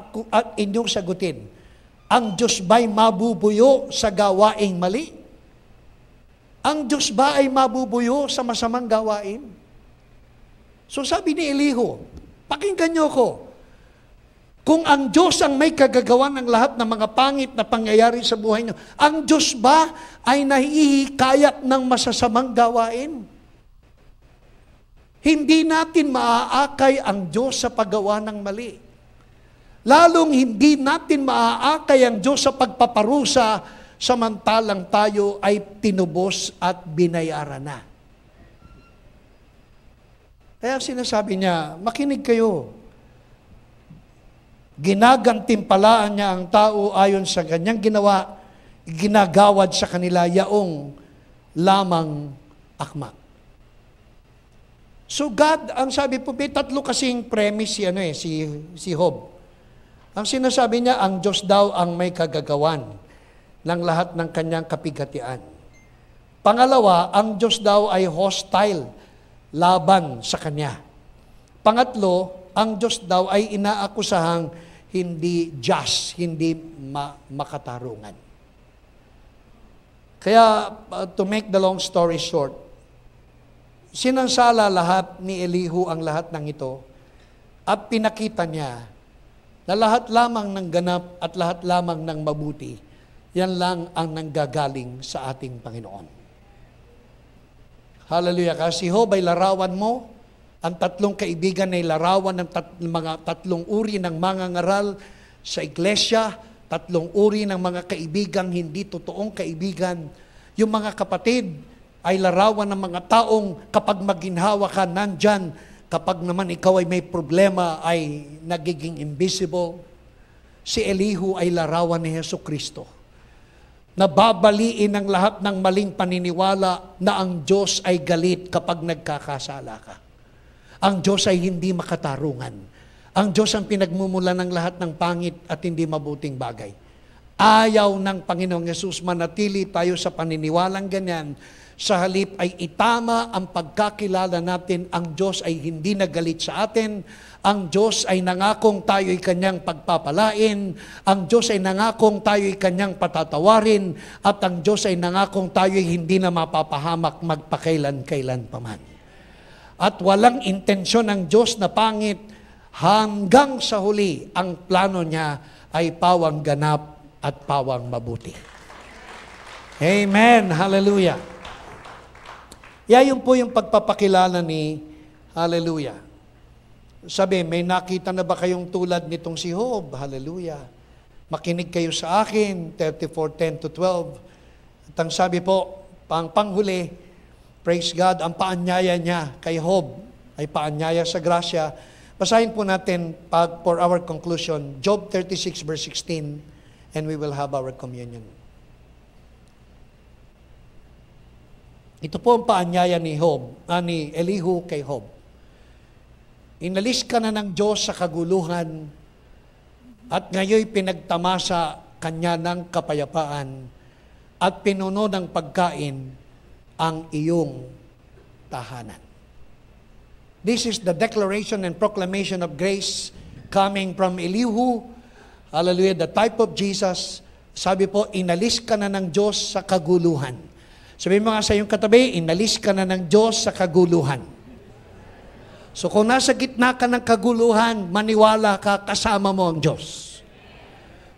inyong sagutin. Ang Diyos ba'y mabubuyo sa gawaing mali? Ang Diyos ba ay mabubuyo sa masamang gawain? So sabi ni Elihu, pakinggan nyo ko. Kung ang Diyos ang may kagagawa ng lahat ng mga pangit na pangyayari sa buhay nyo, ang Diyos ba ay nahihikayat ng masasamang gawain? Hindi natin maaakay ang Diyos sa paggawa ng mali. Lalong hindi natin maaakay ang Diyos sa pagpaparusa samantalang tayo ay tinubos at binayaran na. Kaya sinasabi niya, makinig kayo. Ginagantimpalaan niya ang tao ayon sa kanyang ginawa, ginagawad sa kanila yaong lamang akma. So God, ang sabi po, may tatlo kasing premise si Job. Ang sinasabi niya, ang Diyos daw ang may kagagawan ng lahat ng kanyang kapigatian. Pangalawa, ang Diyos daw ay hostile, laban sa Kanya. Pangatlo, ang Diyos daw ay inaakusahang hindi just, hindi makatarungan. Kaya, to make the long story short, sinansala lahat ni Elihu ang lahat ng ito at pinakita niya na lahat lamang ng ganap at lahat lamang ng mabuti, yan lang ang nanggagaling sa ating Panginoon. Hallelujah. Kasi Job ay larawan mo, ang tatlong kaibigan ay larawan ng mga tatlong uri ng mga ngaral sa iglesia, tatlong uri ng mga kaibigang hindi totoong kaibigan. Yung mga kapatid ay larawan ng mga taong kapag maginhawa ka, nandyan. Kapag naman ikaw ay may problema, ay nagiging invisible. Si Elihu ay larawan ni Jesucristo. Nababaliin ang lahat ng maling paniniwala na ang Diyos ay galit kapag nagkakasala ka. Ang Diyos ay hindi makatarungan. Ang Diyos ang pinagmumula ng lahat ng pangit at hindi mabuting bagay. Ayaw ng Panginoong Yesus manatili tayo sa paniniwalang ganyan. Sa halip ay itama ang pagkakilala natin, ang Diyos ay hindi nagalit sa atin, ang Diyos ay nangakong tayo'y Kanyang pagpapalain, ang Diyos ay nangakong tayo'y Kanyang patatawarin, at ang Diyos ay nangakong tayo'y hindi na mapapahamak magpakailan-kailan paman. At walang intensyon ng Diyos na pangit, hanggang sa huli, ang plano niya ay pawang ganap at pawang mabuti. Amen. Hallelujah. Yun po yung pagpapakilala ni Hallelujah. Sabi, may nakita na ba kayong tulad nitong si Job? Hallelujah. Makinig kayo sa akin, 34:10-12. At ang sabi po, panghuli, praise God, ang paanyaya niya kay Job ay paanyaya sa grasya. Basahin po natin for our conclusion, Job 36 verse 16, and we will have our communion. Ito po ang paanyaya ni Elihu kay Job. Inalis ka na ng Diyos sa kaguluhan at ngayoy pinagtamasa kanya ng kapayapaan at pinuno ng pagkain ang iyong tahanan. This is the declaration and proclamation of grace coming from Elihu. Hallelujah, the type of Jesus. Sabi po, inalis ka na ng Diyos sa kaguluhan. Sabi mo nga sa iyong katabi, inalis ka na ng Diyos sa kaguluhan. So kung nasa gitna ka ng kaguluhan, maniwala ka, kasama mo ang Diyos.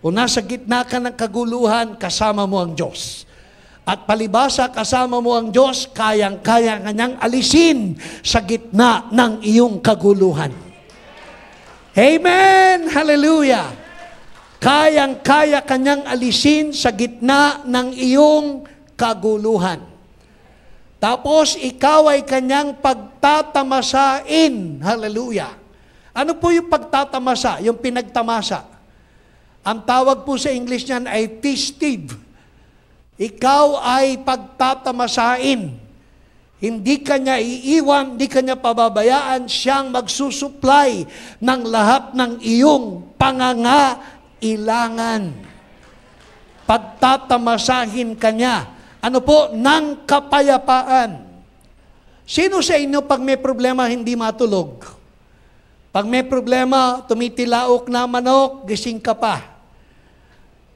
Kung nasa gitna ka ng kaguluhan, kasama mo ang Diyos. At palibasa, kasama mo ang Diyos, kayang-kaya kanyang alisin sa gitna ng iyong kaguluhan. Amen! Hallelujah! Kayang-kaya kanyang alisin sa gitna ng iyong kaguluhan. Tapos, ikaw ay kanyang pagtatamasain. Hallelujah! Ano po yung pagtatamasa? Yung pinagtamasa. Ang tawag po sa English niyan ay festive. Ikaw ay pagtatamasain. Hindi ka niya iiwan, hindi ka niya pababayaan, siyang magsusupply ng lahat ng iyong pangangailangan. Pagtatamasahin ka niya. Ano po? Ng kapayapaan. Sino sa inyo pag may problema hindi matulog? Pag may problema, tumitilaok na manok, gising ka pa.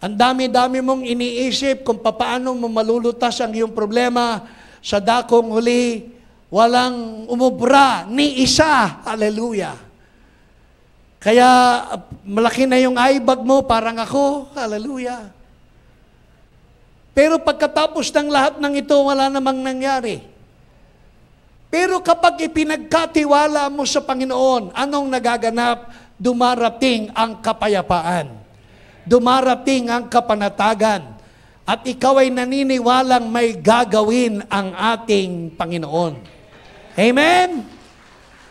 Ang dami-dami mong iniisip kung paano mo malulutas ang iyong problema. Sa dakong huli, walang umubra ni isa. Hallelujah. Kaya malaki na yung eye bag mo, parang ako. Hallelujah. Pero pagkatapos ng lahat ng ito, wala namang nangyari. Pero kapag ipinagkatiwala mo sa Panginoon, anong nagaganap? Dumarating ang kapayapaan. Dumarating ang kapanatagan. At ikaw ay naniniwalang may gagawin ang ating Panginoon. Amen?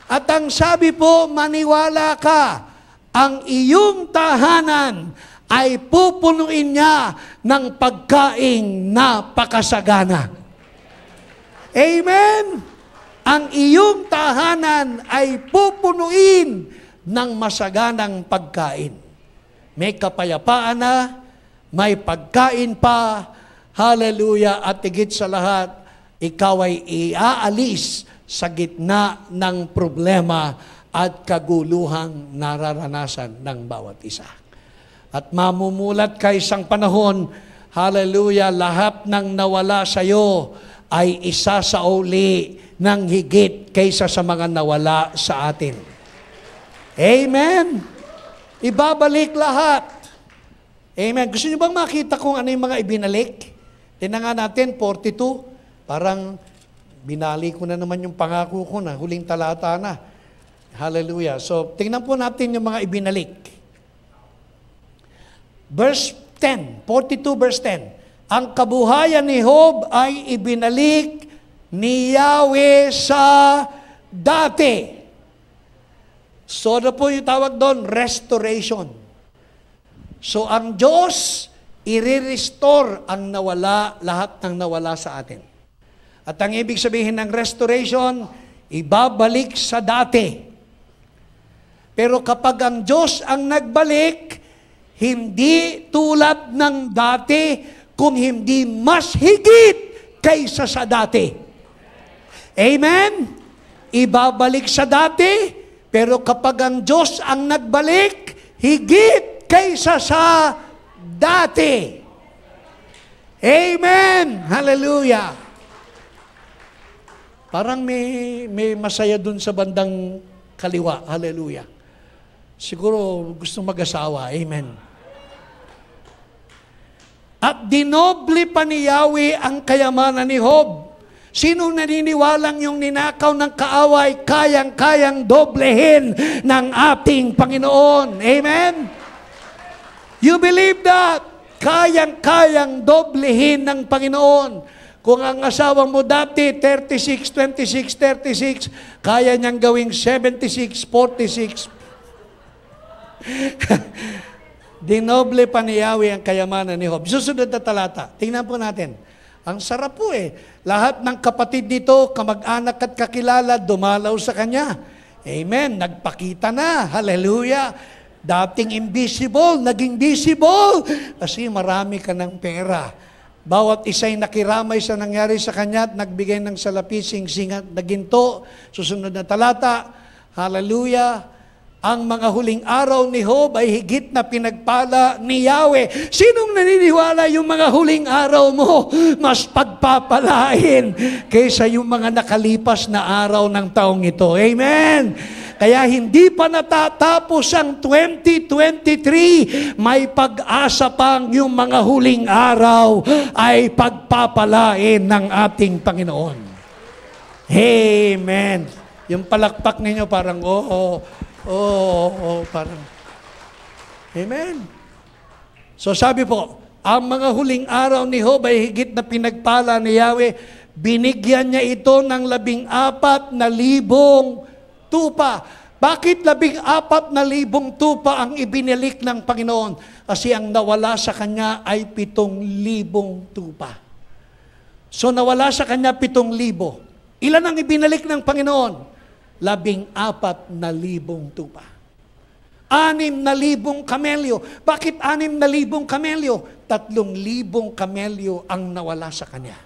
At ang sabi po, maniwala ka, ang iyong tahanan ay pupunuin niya ng pagkaing napakasagana. Amen? Ang iyong tahanan ay pupunuin ng masaganang pagkain. May kapayapaan na, may pagkain pa, hallelujah, at higit sa lahat, ikaw ay iaalis sa gitna ng problema at kaguluhang nararanasan ng bawat isa. At mamumulat ka isang panahon, hallelujah, lahat ng nawala sa iyo ay isa sa uli ng higit kaysa sa mga nawala sa atin. Amen? Ibabalik lahat. Amen. Gusto niyo bang makita kung ano yung mga ibinalik? Tingnan nga natin, 42. Parang binali ko na naman yung pangako ko na, huling talata na. Hallelujah. So, tingnan po natin yung mga ibinalik. Verse 10, 42 verse 10. Ang kabuhayan ni Job ay ibinalik ni Yahweh sa dati. So, ano po yung tawag doon? Restoration. So, ang Diyos, i-restore ang nawala, lahat ng nawala sa atin. At ang ibig sabihin ng restoration, ibabalik sa dati. Pero kapag ang Diyos ang nagbalik, hindi tulad ng dati, kung hindi mas higit kaysa sa dati. Amen? Ibabalik sa dati, pero kapag ang Diyos ang nagbalik, higit kaysa sa dati. Amen! Hallelujah! Parang may masaya dun sa bandang kaliwa. Hallelujah! Siguro gusto mag-asawa. Amen. At dinoble pa ni Yahweh ang kayamanan ni Job. Sino naniniwalang yung ninakaw ng kaaway, kayang-kayang doblehin ng ating Panginoon? Amen? You believe that? Kayang-kayang doblehin ng Panginoon. Kung ang asawa mo dati 36, 26, 36, kaya niyang gawing 76, 46. Dinoble pa ni Yahweh ang kayamanan ni Job. Susunod na talata. Tingnan po natin. Ang sarap po Lahat ng kapatid nito, kamag-anak at kakilala, dumalaw sa kanya. Amen. Nagpakita na. Hallelujah. Dating invisible, naging visible. Kasi marami ka ng pera. Bawat isa'y nakiramay sa nangyari sa kanya at nagbigay ng salapising singat na ginto. Susunod na talata. Hallelujah. Ang mga huling araw ni Job ay higit na pinagpala ni Yahweh. Sinong naniniwala yung mga huling araw mo mas pagpapalain kaysa yung mga nakalipas na araw ng taong ito? Amen! Kaya hindi pa natatapos ang 2023, may pag-asa pang yung mga huling araw ay pagpapalain ng ating Panginoon. Amen! Yung palakpak ninyo parang, parang, amen. So sabi po, ang mga huling araw ni Job ay higit na pinagpala ni Yahweh. Binigyan niya ito ng 14,000 tupa. Bakit 14,000 tupa ang ibinalik ng Panginoon? Kasi ang nawala sa kanya ay 7,000 tupa. So nawala sa kanya 7,000. Ilan ang ibinalik ng Panginoon? 14,000 tupa. 6,000 kamelyo. Bakit 6,000 kamelyo? 3,000 kamelyo ang nawala sa kanya.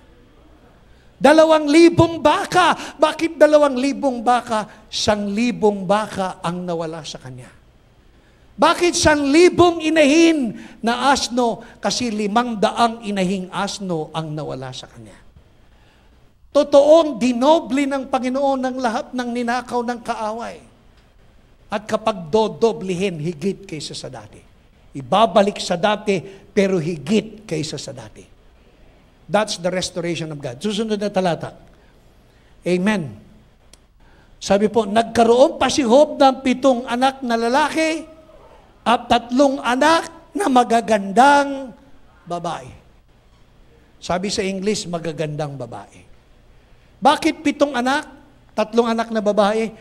2,000 baka. Bakit 2,000 baka? 1,000 baka ang nawala sa kanya. Bakit 1,000 inahin na asno? Kasi 500 inahing asno ang nawala sa kanya. Totoong dinoble ng Panginoon ng lahat ng ninakaw ng kaaway. At kapag dodoblihin, higit kaysa sa dati. Ibabalik sa dati, pero higit kaysa sa dati. That's the restoration of God. Susunod na talata. Amen. Sabi po, nagkaroon pa si Job ng 7 anak na lalaki at 3 anak na magagandang babae. Sabi sa English, magagandang babae. Bakit 7 anak? 3 anak na babae?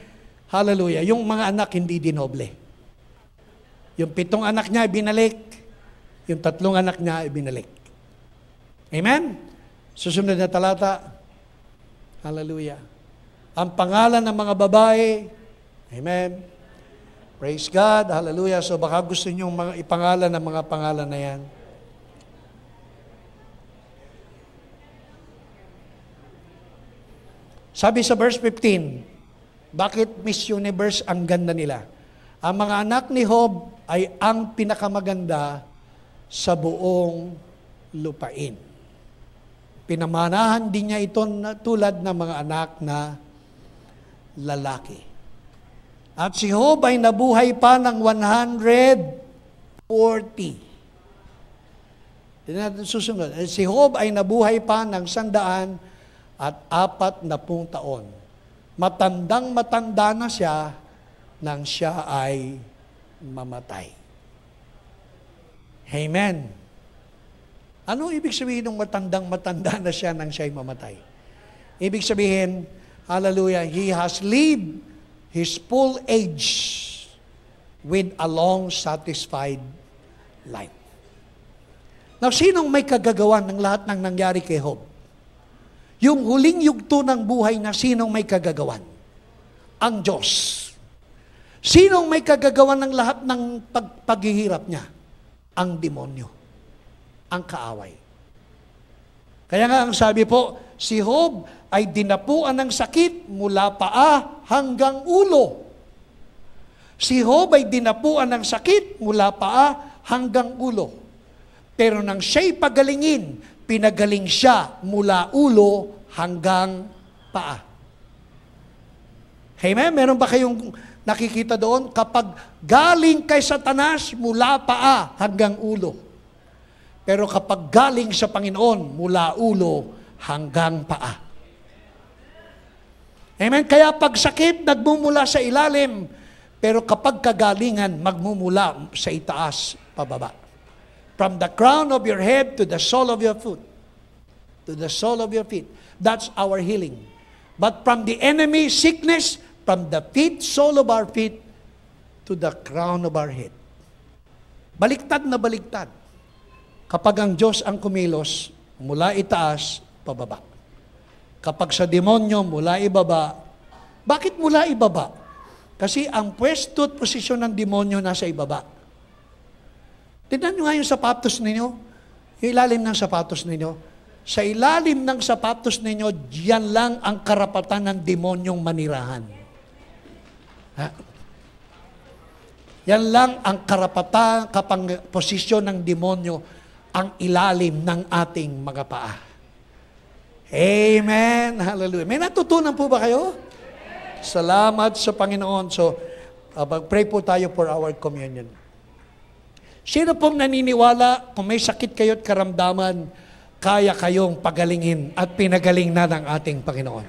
Hallelujah. Yung mga anak hindi dinoble. Yung 7 anak niya ibinalik, yung 3 anak niya ibinalik. Amen? Susunod na talata. Hallelujah. Ang pangalan ng mga babae, amen. Praise God. Hallelujah. So baka gusto niyo ipangalan ng mga pangalan na yan. Sabi sa verse 15, bakit Miss Universe ang ganda nila? Ang mga anak ni Job ay ang pinakamaganda sa buong lupain. Pinamanahan din niya ito tulad ng mga anak na lalaki. At si Job ay nabuhay pa ng 140. Susunod. Si Job ay nabuhay pa ng 140 taon. Matandang-matanda na siya nang siya ay mamatay. Amen. Ano ibig sabihin ng matandang-matanda na siya nang siya ay mamatay? Ibig sabihin, hallelujah, he has lived his full age with a long, satisfied life. Now, sinong may kagagawan ng lahat ng nangyari kay Job? Yung huling yugto ng buhay na sinong may kagagawan? Ang Diyos. Sinong may kagagawan ng lahat ng paghihirap niya? Ang demonyo. Ang kaaway. Kaya nga ang sabi po, si Job ay dinapuan ng sakit mula paa hanggang ulo. Si Job ay dinapuan ng sakit mula paa hanggang ulo. Pero nang siya'y pagalingin, pinagaling siya mula ulo hanggang paa. Amen? Meron ba kayong nakikita doon? Kapag galing kay Satanas, mula paa hanggang ulo. Pero kapag galing sa Panginoon, mula ulo hanggang paa. Amen? Kaya pag sakit, nagmumula sa ilalim. Pero kapag kagalingan, magmumula sa itaas, pababa. From the crown of your head to the sole of your foot. to the sole of your feet. That's our healing. But from the enemy, sickness, from the feet, sole of our feet, to the crown of our head. Baliktad na baliktad. Kapag ang Diyos ang kumilos, mula itaas, pababa. Kapag sa demonyo, mula ibaba. Bakit mula ibaba? Kasi ang pwesto at posisyon ng demonyo nasa ibaba. Tignan nyo nga yung sapatos ninyo. Yung ilalim ng sapatos ninyo. Sa ilalim ng sapatos ninyo, diyan lang ang karapatan ng demonyong manirahan. Ha? Yan lang ang karapatan, posisyon ng demonyo, ang ilalim ng ating mga paa. Amen. Hallelujah. May natutunan po ba kayo? Salamat sa Panginoon. So, mag-pray po tayo for our communion. Sino pong naniniwala, kung may sakit kayo at karamdaman, kaya kayong pagalingin at pinagaling na ng ating Panginoon?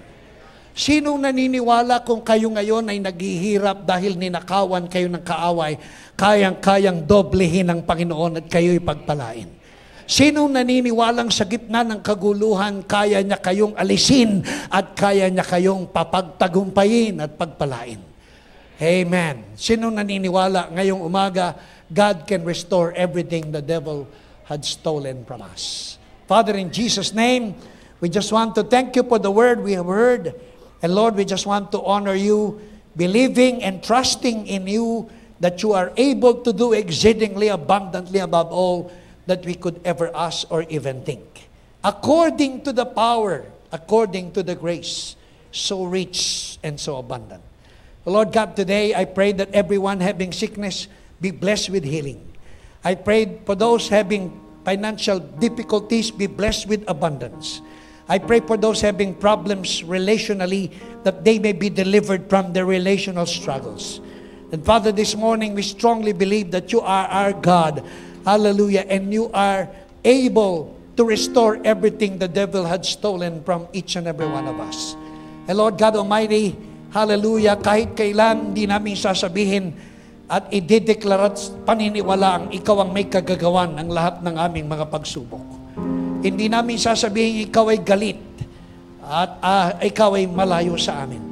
Sinong naniniwala kung kayo ngayon ay naghihirap dahil ninakawan kayo ng kaaway, kayang-kayang doblehin ng Panginoon at kayo'y pagpalain? Sinong naniniwalang sa gitna ng kaguluhan, kaya niya kayong alisin at kaya niya kayong papagtagumpayin at pagpalain? Amen. Sinong naniniwala ngayong umaga, God can restore everything the devil had stolen from us? Father, in Jesus' name, we just want to thank you for the word we have heard. And Lord, we just want to honor you, believing and trusting in you that you are able to do exceedingly abundantly above all that we could ever ask or even think. According to the power, according to the grace, so rich and so abundant. Lord God, today I pray that everyone having sickness be blessed with healing. I pray for those having financial difficulties be blessed with abundance. I pray for those having problems relationally that they may be delivered from their relational struggles. And Father, this morning we strongly believe that you are our God. Hallelujah. And you are able to restore everything the devil had stolen from each and every one of us. And Lord God Almighty, hallelujah, kahit kailan hindi namin sasabihin at idedeklara at paniniwalaang ikaw ang may kagagawan ng lahat ng aming mga pagsubok. Hindi namin sasabihin ikaw ay galit at ikaw ay malayo sa amin.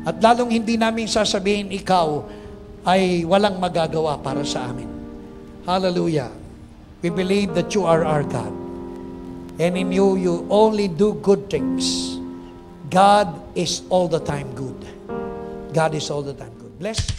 At lalong hindi namin sasabihin ikaw ay walang magagawa para sa amin. Hallelujah. We believe that you are our God. And in you, you only do good things. God is all the time good. God is all the time good. Bless.